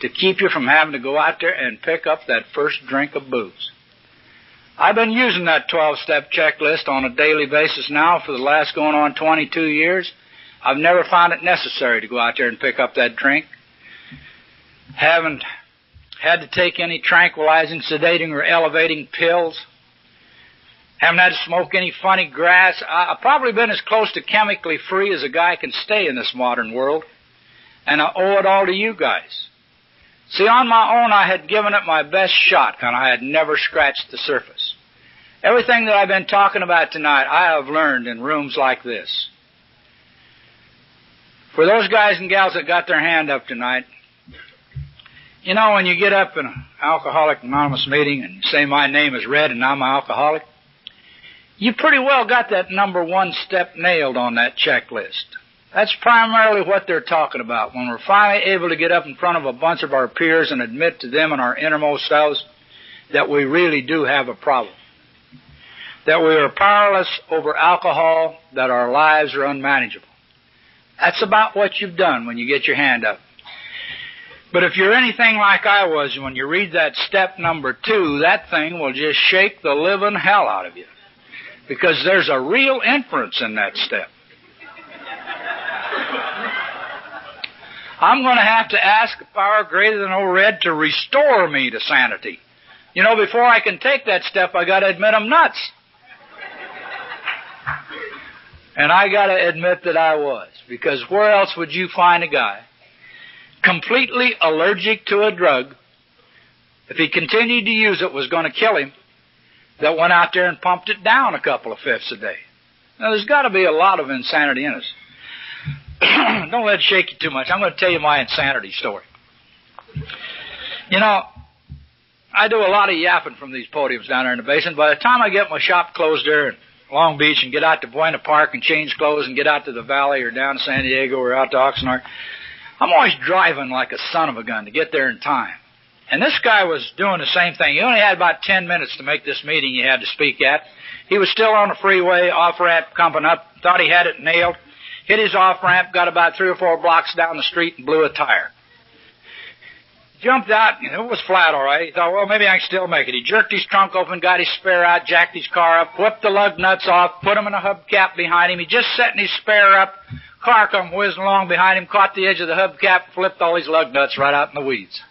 to keep you from having to go out there and pick up that first drink of booze. I've been using that 12-step checklist on a daily basis now for the last going on 22 years. I've never found it necessary to go out there and pick up that drink. Haven't had to take any tranquilizing, sedating, or elevating pills. Haven't had to smoke any funny grass. I've probably been as close to chemically free as a guy can stay in this modern world. And I owe it all to you guys. See, on my own, I had given it my best shot, and I had never scratched the surface. Everything that I've been talking about tonight, I have learned in rooms like this. For those guys and gals that got their hand up tonight, you know, when you get up in an Alcoholics Anonymous meeting and you say, my name is Red and I'm an alcoholic, you pretty well got that number one step nailed on that checklist. That's primarily what they're talking about. When we're finally able to get up in front of a bunch of our peers and admit to them in our innermost selves that we really do have a problem. That we are powerless over alcohol, that our lives are unmanageable. That's about what you've done when you get your hand up. But if you're anything like I was, when you read that step number 2, that thing will just shake the living hell out of you. Because there's a real inference in that step. I'm going to have to ask a power greater than old Red to restore me to sanity. You know, before I can take that step, I got to admit I'm nuts. And I got to admit that I was. Because where else would you find a guy completely allergic to a drug, if he continued to use it, was going to kill him, that went out there and pumped it down a couple of fifths a day? Now, there's got to be a lot of insanity in us. Don't let it shake you too much. I'm going to tell you my insanity story. You know, I do a lot of yapping from these podiums down there in the basement. By the time I get my shop closed there in Long Beach and get out to Buena Park and change clothes and get out to the valley or down to San Diego or out to Oxnard, I'm always driving like a son of a gun to get there in time. And this guy was doing the same thing. He only had about 10 minutes to make this meeting he had to speak at. He was still on the freeway, off-ramp, coming up, thought he had it nailed. Hit his off-ramp, got about 3 or 4 blocks down the street and blew a tire. Jumped out, and it was flat all right. He thought, well, maybe I can still make it. He jerked his trunk open, got his spare out, jacked his car up, whipped the lug nuts off, put them in a hubcap behind him. He just setting his spare up. Car come whizzing along behind him, caught the edge of the hubcap, flipped all his lug nuts right out in the weeds.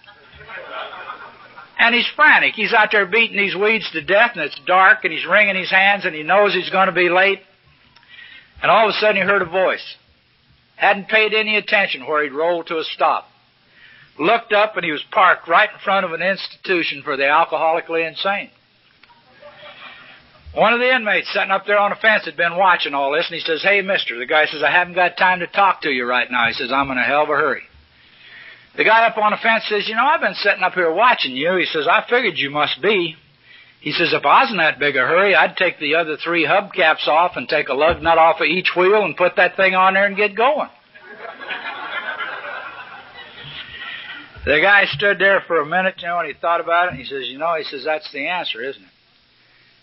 And he's frantic. He's out there beating these weeds to death, and it's dark, and he's wringing his hands, and he knows he's going to be late. And all of a sudden he heard a voice. Hadn't paid any attention where he'd rolled to a stop. looked up, and he was parked right in front of an institution for the alcoholically insane. One of the inmates sitting up there on the fence had been watching all this, and he says, "Hey, mister," the guy says, "I haven't got time to talk to you right now." He says, "I'm in a hell of a hurry." The guy up on the fence says, "You know, I've been sitting up here watching you." He says, "I figured you must be." He says, "If I was in that big a hurry, I'd take the other 3 hubcaps off and take a lug nut off of each wheel and put that thing on there and get going." The guy stood there for a minute, and he thought about it, and he says, "That's the answer, isn't it?"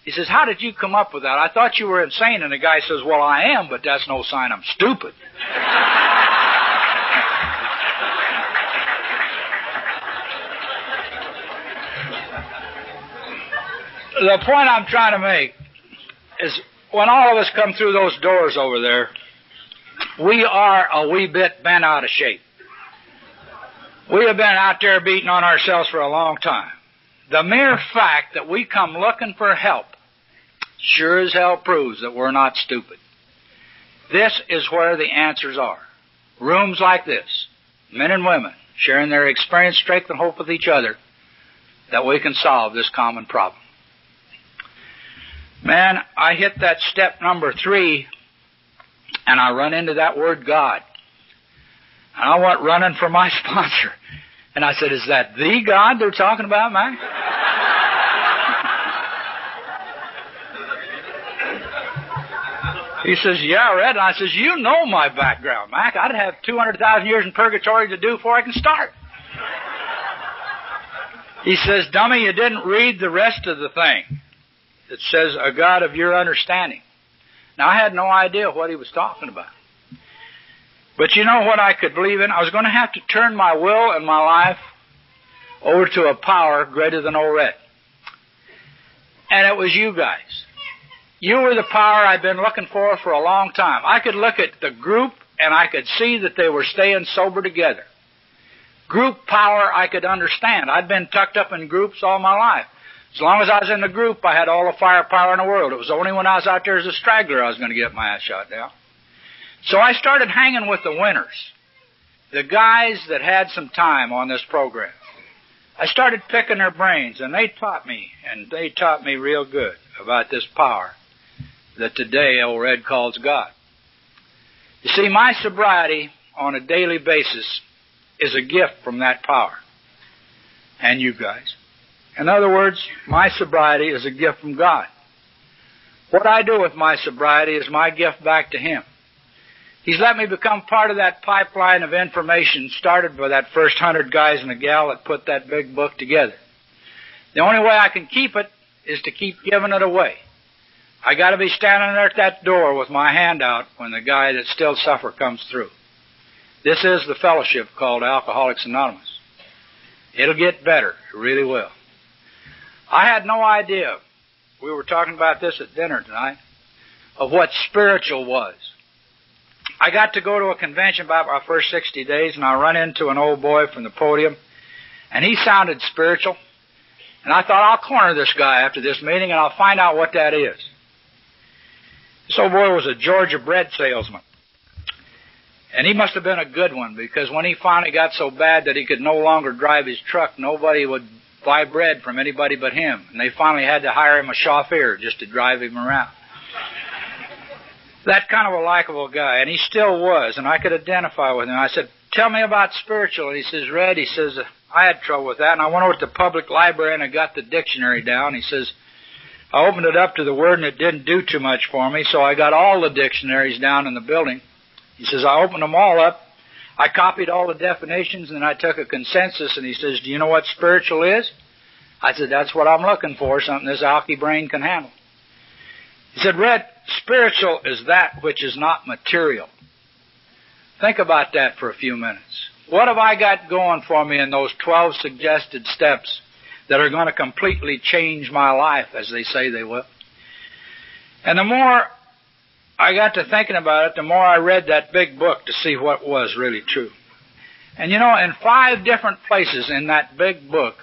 He says, "How did you come up with that? I thought you were insane." And the guy says, "Well, I am, but that's no sign I'm stupid." The point I'm trying to make is when all of us come through those doors over there, we are a wee bit bent out of shape. We have been out there beating on ourselves for a long time. The mere fact that we come looking for help sure as hell proves that we're not stupid. This is where the answers are. Rooms like this, men and women sharing their experience, strength, and hope with each other, that we can solve this common problem. Man, I hit that step number 3, and I run into that word God. And I went running for my sponsor. And I said, "Is that the God they're talking about, Mac?" He says, "Yeah, Red." And I says, "You know my background, Mac. I'd have 200,000 years in purgatory to do before I can start." He says, "Dummy, you didn't read the rest of the thing. It says, a God of your understanding." Now, I had no idea what he was talking about. But you know what I could believe in? I was going to have to turn my will and my life over to a power greater than old Red. And it was you guys. You were the power I'd been looking for a long time. I could look at the group, and I could see that they were staying sober together. Group power I could understand. I'd been tucked up in groups all my life. As long as I was in the group, I had all the firepower in the world. It was only when I was out there as a straggler I was going to get my ass shot down. So I started hanging with the winners, the guys that had some time on this program. I started picking their brains, and they taught me real good about this power that today old Red calls God. You see, my sobriety on a daily basis is a gift from that power, and you guys. In other words, my sobriety is a gift from God. What I do with my sobriety is my gift back to Him. He's let me become part of that pipeline of information started by that first 100 guys and a gal that put that big book together. The only way I can keep it is to keep giving it away. I got to be standing there at that door with my hand out when the guy that still suffer comes through. This is the fellowship called Alcoholics Anonymous. It'll get better. It really will. I had no idea, we were talking about this at dinner tonight, of what spiritual was. I got to go to a convention about my first 60 days, and I run into an old boy from the podium, and he sounded spiritual. And I thought, I'll corner this guy after this meeting, and I'll find out what that is. This old boy was a Georgia bread salesman. And he must have been a good one, because when he finally got so bad that he could no longer drive his truck, nobody would buy bread from anybody but him. And they finally had to hire him a chauffeur just to drive him around. That kind of a likable guy, and he still was, and I could identify with him. I said, "Tell me about spiritual." And he says, "Red," he says, "I had trouble with that, and I went over to the public library and I got the dictionary down." He says, "I opened it up to the word and it didn't do too much for me, so I got all the dictionaries down in the building." He says, "I opened them all up, I copied all the definitions, and then I took a consensus." And he says, "Do you know what spiritual is?" I said, "That's what I'm looking for, something this alky brain can handle." He said, "Red, spiritual is that which is not material." Think about that for a few minutes. What have I got going for me in those 12 suggested steps that are going to completely change my life, as they say they will? And the more I got to thinking about it, the more I read that big book to see what was really true. And you know, in 5 different places in that big book,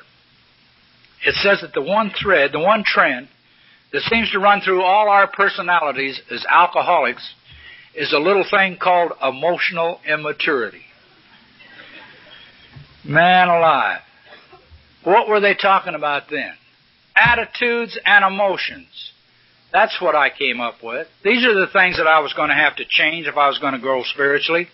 it says that the one thread, the one trend, that seems to run through all our personalities as alcoholics is a little thing called emotional immaturity. Man alive. What were they talking about then? Attitudes and emotions. That's what I came up with. These are the things that I was going to have to change if I was going to grow spiritually.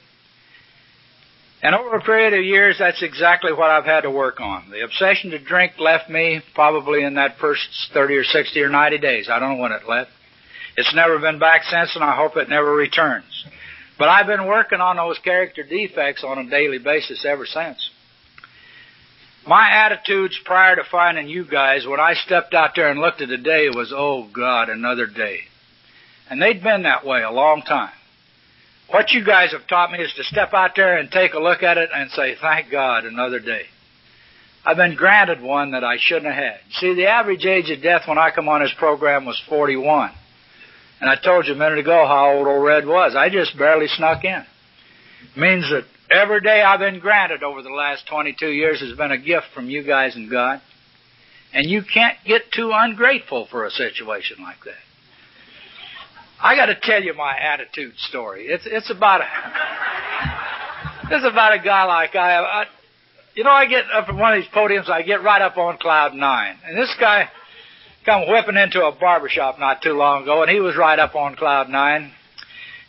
And over a period of years, that's exactly what I've had to work on. The obsession to drink left me probably in that first 30 or 60 or 90 days. I don't know when it left. It's never been back since, and I hope it never returns. But I've been working on those character defects on a daily basis ever since. My attitudes prior to finding you guys, when I stepped out there and looked at the day, was, oh, God, another day. And they'd been that way a long time. What you guys have taught me is to step out there and take a look at it and say, thank God, another day. I've been granted one that I shouldn't have had. See, the average age of death when I come on this program was 41. And I told you a minute ago how old old Red was. I just barely snuck in. It means that every day I've been granted over the last 22 years has been a gift from you guys and God. And you can't get too ungrateful for a situation like that. I got to tell you my attitude story. It's about a guy like I get up at one of these podiums, I get right up on cloud 9. And this guy come whipping into a barbershop not too long ago, and he was right up on cloud 9.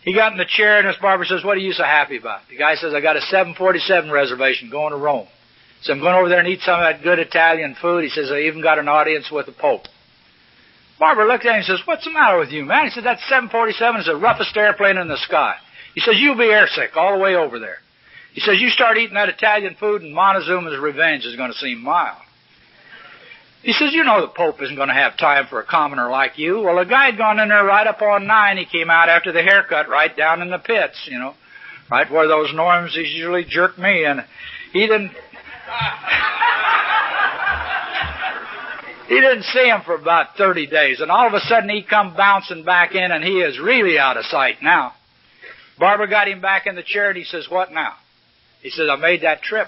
He got in the chair, and this barber says, what are you so happy about? The guy says, I got a 747 reservation going to Rome. So I'm going over there and eat some of that good Italian food. He says, I even got an audience with the Pope. Barber looked at him and says, what's the matter with you, man? He said, that 747 is the roughest airplane in the sky. He says, you'll be airsick all the way over there. He says, you start eating that Italian food and Montezuma's revenge is going to seem mild. He says, you know the Pope isn't going to have time for a commoner like you. Well, the guy had gone in there right up on 9. He came out after the haircut right down in the pits, right where those norms usually jerk me. And he didn't... He didn't see him for about 30 days, and all of a sudden he come bouncing back in, and he is really out of sight now. Barber got him back in the chair, and he says, what now? He says, I made that trip.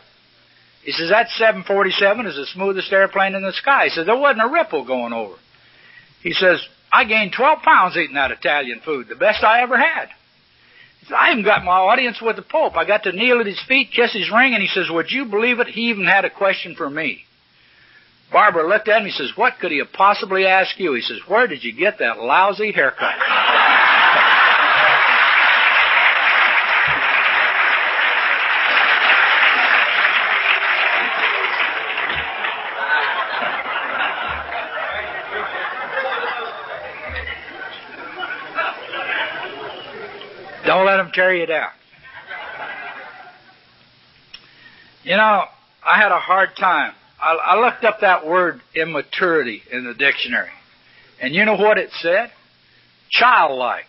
He says, that 747 is the smoothest airplane in the sky. He says, there wasn't a ripple going over. He says, I gained 12 pounds eating that Italian food, the best I ever had. He says, I even got my audience with the Pope. I got to kneel at his feet, kiss his ring, and he says, would you believe it? He even had a question for me. Barber looked at him, he says, what could he have possibly asked you? He says, where did you get that lousy haircut? Don't let him tear you down. I had a hard time. I looked up that word immaturity in the dictionary. And you know what it said? Childlike.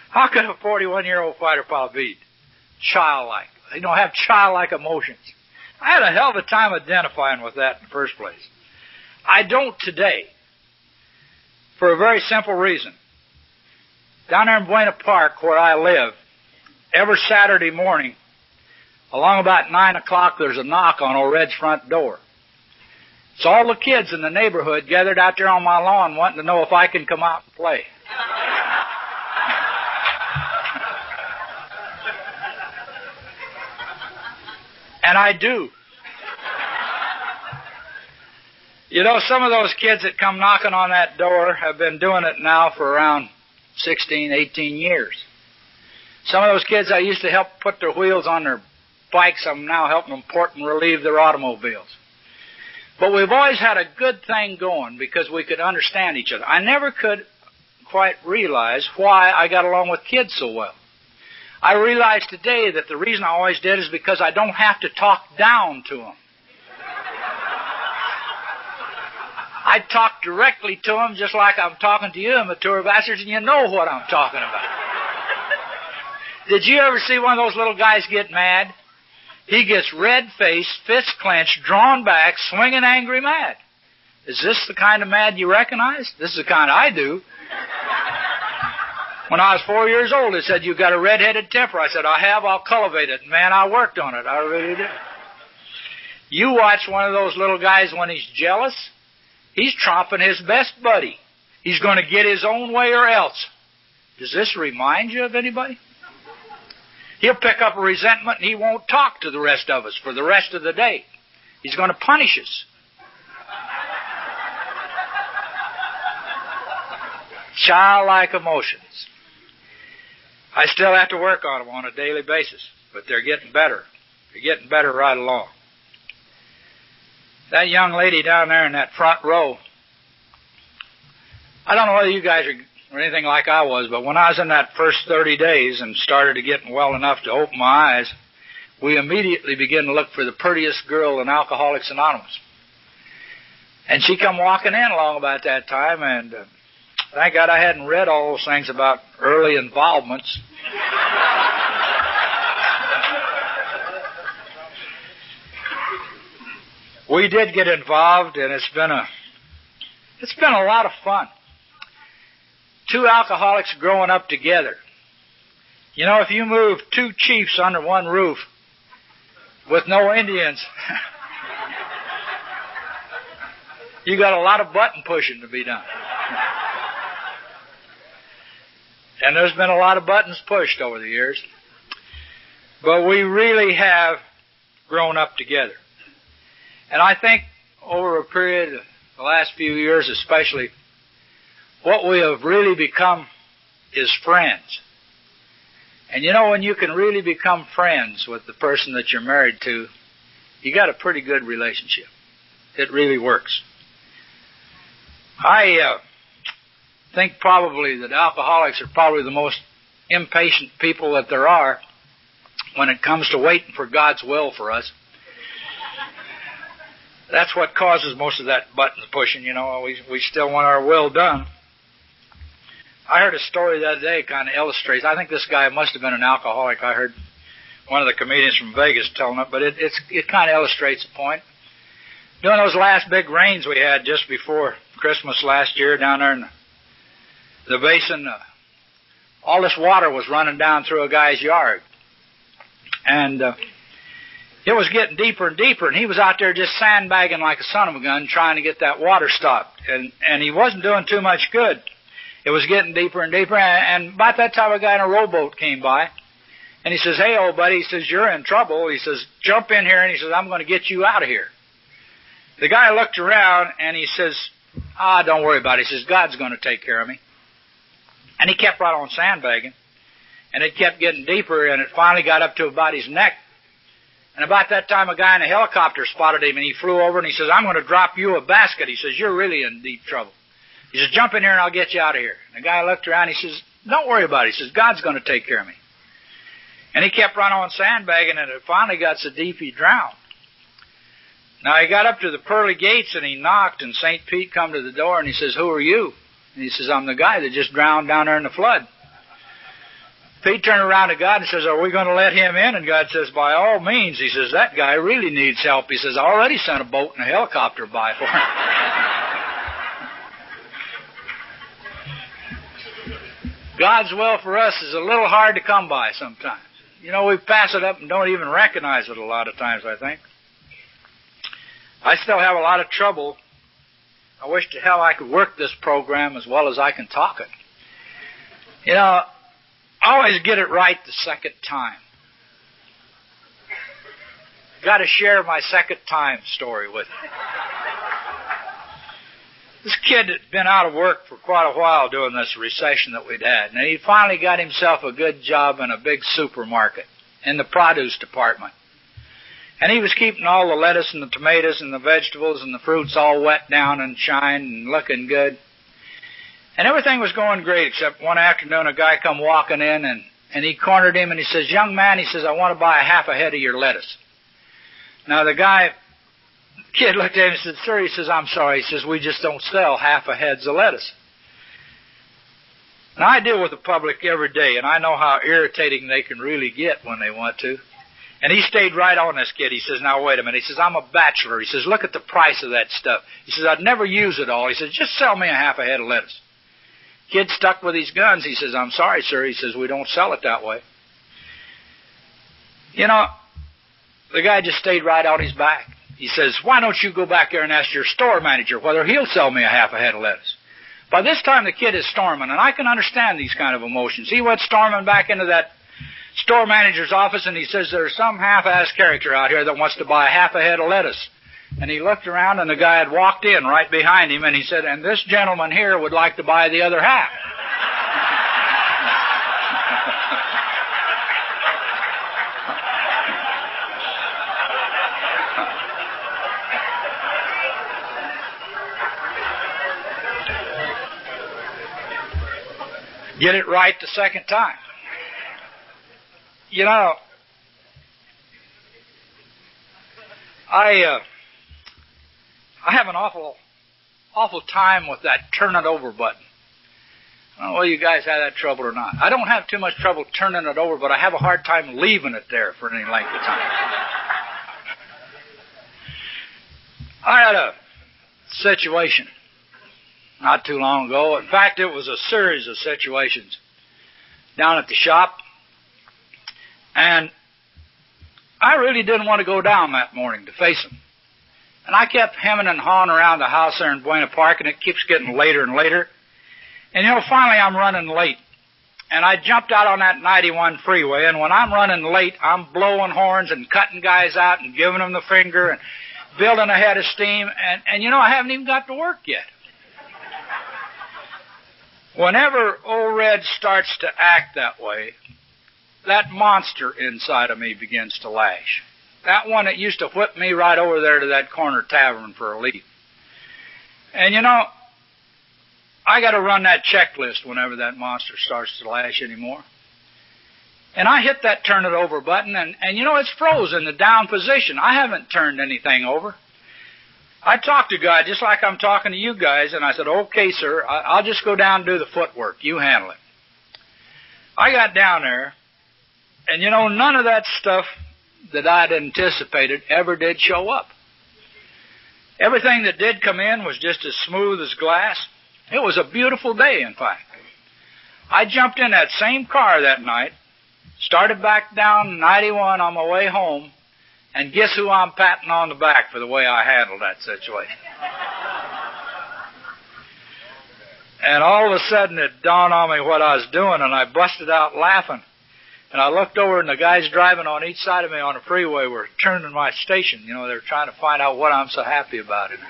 How could a 41-year-old fighter pilot be childlike? Have childlike emotions. I had a hell of a time identifying with that in the first place. I don't today. For a very simple reason. Down there in Buena Park, where I live, every Saturday morning, along about 9 o'clock, there's a knock on old Red's front door. So all the kids in the neighborhood gathered out there on my lawn wanting to know if I can come out and play. And I do. Some of those kids that come knocking on that door have been doing it now for around 16, 18 years. Some of those kids I used to help put their wheels on their bikes, I'm now helping them port and relieve their automobiles. But we've always had a good thing going because we could understand each other. I never could quite realize why I got along with kids so well. I realize today that the reason I always did is because I don't have to talk down to them. I talk directly to them just like I'm talking to you, immature bastards, and you know what I'm talking about. Did you ever see one of those little guys get mad? He gets red-faced, fists clenched, drawn back, swinging angry mad. Is this the kind of mad you recognize? This is the kind I do. When I was 4 years old, they said, you've got a red-headed temper. I said, I have, I'll cultivate it. Man, I worked on it. I really did. You watch one of those little guys when he's jealous, he's tromping his best buddy. He's going to get his own way or else. Does this remind you of anybody? He'll pick up a resentment and he won't talk to the rest of us for the rest of the day. He's going to punish us. Childlike emotions. I still have to work on them on a daily basis, but they're getting better. They're getting better right along. That young lady down there in that front row, I don't know whether you guys are anything like I was, but when I was in that first 30 days and started to get well enough to open my eyes, we immediately began to look for the prettiest girl in Alcoholics Anonymous. And she come walking in along about that time, and thank God I hadn't read all those things about early involvements. We did get involved, and it's been a lot of fun. Two alcoholics growing up together. You know, if you move two chiefs under one roof with no Indians, you got a lot of button pushing to be done. And there's been a lot of buttons pushed over the years. But we really have grown up together. And I think over a period of the last few years especially, what we have really become is friends. And you know, when you can really become friends with the person that you're married to, you got a pretty good relationship. It really works. I think probably that alcoholics are probably the most impatient people that there are when it comes to waiting for God's will for us. That's what causes most of that buttons pushing, you know. We still want our will done. I heard a story the other day kind of illustrates. I think this guy must have been an alcoholic. I heard one of the comedians from Vegas telling it, but it kind of illustrates the point. During those last big rains we had just before Christmas last year down there in the basin, all this water was running down through a guy's yard. And it was getting deeper and deeper, and he was out there just sandbagging like a son of a gun trying to get that water stopped. And he wasn't doing too much good. It was getting deeper and deeper, and about that time a guy in a rowboat came by, and he says, "Hey, old buddy," he says, "you're in trouble." He says, "Jump in here," and he says, "I'm going to get you out of here." The guy looked around, and he says, "Don't worry about it." He says, "God's going to take care of me." And he kept right on sandbagging, and it kept getting deeper, and it finally got up to about his neck. And about that time, a guy in a helicopter spotted him, and he flew over, and he says, "I'm going to drop you a basket." He says, "You're really in deep trouble." He says, "Jump in here, and I'll get you out of here." And the guy looked around, and he says, "Don't worry about it." He says, "God's going to take care of me." And he kept right on sandbagging, and it finally got so deep he drowned. Now, he got up to the pearly gates, and he knocked, and St. Pete come to the door, and he says, "Who are you?" And he says, "I'm the guy that just drowned down there in the flood." Pete turned around to God and says, "Are we going to let him in?" And God says, "By all means." He says, "That guy really needs help." He says, "I already sent a boat and a helicopter by for him." God's will for us is a little hard to come by sometimes. You know, we pass it up and don't even recognize it a lot of times, I think. I still have a lot of trouble. I wish to hell I could work this program as well as I can talk it. You know, I always get it right the second time. Got to share my second time story with you. This kid had been out of work for quite a while during this recession that we'd had, and he finally got himself a good job in a big supermarket in the produce department. And he was keeping all the lettuce and the tomatoes and the vegetables and the fruits all wet down and shine and looking good. And everything was going great, except one afternoon a guy come walking in, and he cornered him, and he says, "Young man," he says, "I want to buy a half a head of your lettuce." Now the kid looked at him and said, "Sir," he says, "I'm sorry." He says, "We just don't sell half a heads of lettuce." Now I deal with the public every day, and I know how irritating they can really get when they want to. And he stayed right on this kid. He says, "Now wait a minute." He says, "I'm a bachelor." He says, "Look at the price of that stuff." He says, "I'd never use it all." He says, "Just sell me a half a head of lettuce." Kid stuck with his guns. He says, "I'm sorry, sir." He says, "We don't sell it that way." You know, the guy just stayed right on his back. He says, "Why don't you go back there and ask your store manager whether he'll sell me a half a head of lettuce?" By this time, the kid is storming, and I can understand these kind of emotions. He went storming back into that store manager's office, and he says, there's some half-ass character out here that wants to buy half a head of lettuce. And he looked around, and the guy had walked in right behind him, and he said, and this gentleman here would like to buy the other half. Get it right the second time. You know, I have an awful time with that turn it over button. I don't know whether you guys have that trouble or not. I don't have too much trouble turning it over, but I have a hard time leaving it there for any length of time. I had a situation not too long ago. In fact, it was a series of situations down at the shop. And I really didn't want to go down that morning to face him. And I kept hemming and hawing around the house there in Buena Park, and it keeps getting later and later. And, you know, finally I'm running late. And I jumped out on that 91 freeway, and when I'm running late, I'm blowing horns and cutting guys out and giving them the finger and building a head of steam. And you know, I haven't even got to work yet. Whenever old Red starts to act that way, that monster inside of me begins to lash. That one that used to whip me right over there to that corner tavern for a leaf. And you know, I got to run that checklist whenever that monster starts to lash anymore. And I hit that turn it over button, and you know, it's frozen in the down position. I haven't turned anything over. I talked to God just like I'm talking to you guys, and I said, okay, sir, I'll just go down and do the footwork. You handle it. I got down there, and you know, none of that stuff that I'd anticipated ever did show up. Everything that did come in was just as smooth as glass. It was a beautiful day, in fact. I jumped in that same car that night, started back down 91 on my way home, and guess who I'm patting on the back for the way I handled that situation? And all of a sudden it dawned on me what I was doing, and I busted out laughing. And I looked over, and the guys driving on each side of me on the freeway were turning my station. You know, they were trying to find out what I'm so happy about it.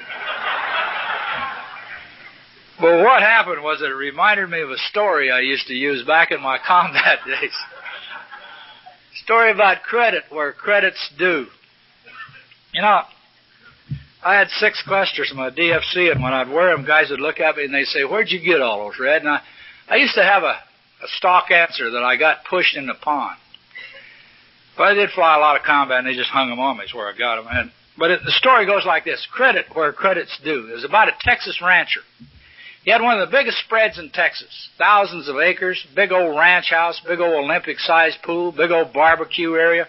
But what happened was it reminded me of a story I used to use back in my combat days. Story about credit where credit's due. You know, I had 6 clusters in my DFC, and when I'd wear them, guys would look at me and they'd say, where'd you get all those, Red? And I used to have a stock answer that I got pushed in the pond. But I did fly a lot of combat, and they just hung them on me is where I got them. But the story goes like this. Credit where credit's due. It was about a Texas rancher. He had one of the biggest spreads in Texas, thousands of acres, big old ranch house, big old Olympic-sized pool, big old barbecue area.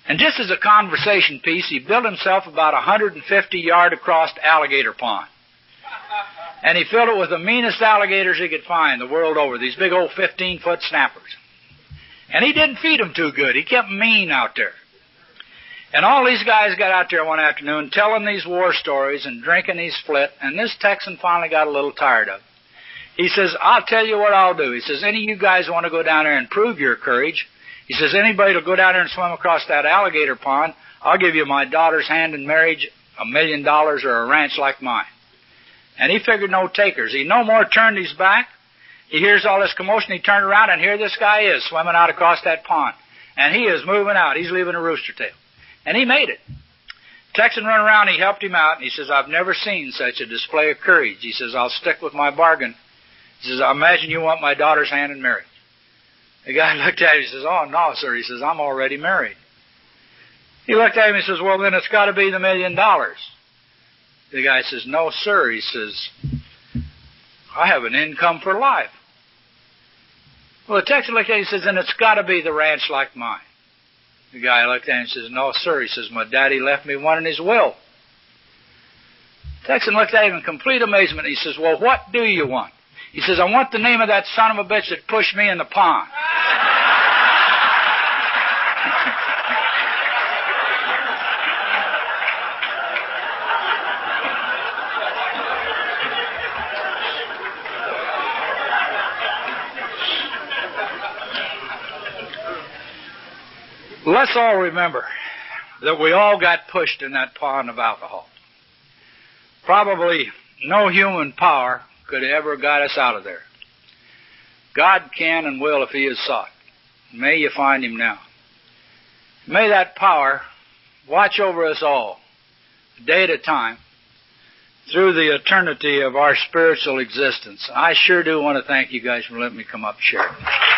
And just as a conversation piece, he built himself about 150-yard-across alligator pond. And he filled it with the meanest alligators he could find the world over, these big old 15-foot snappers. And he didn't feed them too good. He kept them mean out there. And all these guys got out there one afternoon telling these war stories and drinking these flit, and this Texan finally got a little tired of it. He says, I'll tell you what I'll do. He says, any of you guys want to go down there and prove your courage? He says, anybody will go down there and swim across that alligator pond, I'll give you my daughter's hand in marriage, $1 million, or a ranch like mine. And he figured no takers. He no more turned his back. He hears all this commotion. He turned around, and here this guy is swimming out across that pond. And he is moving out. He's leaving a rooster tail. And he made it. Texan run around, he helped him out, and he says, I've never seen such a display of courage. He says, I'll stick with my bargain. He says, I imagine you want my daughter's hand in marriage. The guy looked at him, he says, oh, no, sir. He says, I'm already married. He looked at him, he says, well, then it's got to be the $1 million. The guy says, no, sir. He says, I have an income for life. Well, the Texan looked at him, he says, then it's got to be the ranch like mine. The guy looked at him and says, no, sir. He says, my daddy left me one in his will. Texan looked at him in complete amazement. He says, well, what do you want? He says, I want the name of that son of a bitch that pushed me in the pond. Let's all remember that we all got pushed in that pond of alcohol. Probably no human power could have ever got us out of there. God can and will if He is sought. May you find Him now. May that power watch over us all, a day at a time, through the eternity of our spiritual existence. I sure do want to thank you guys for letting me come up and share.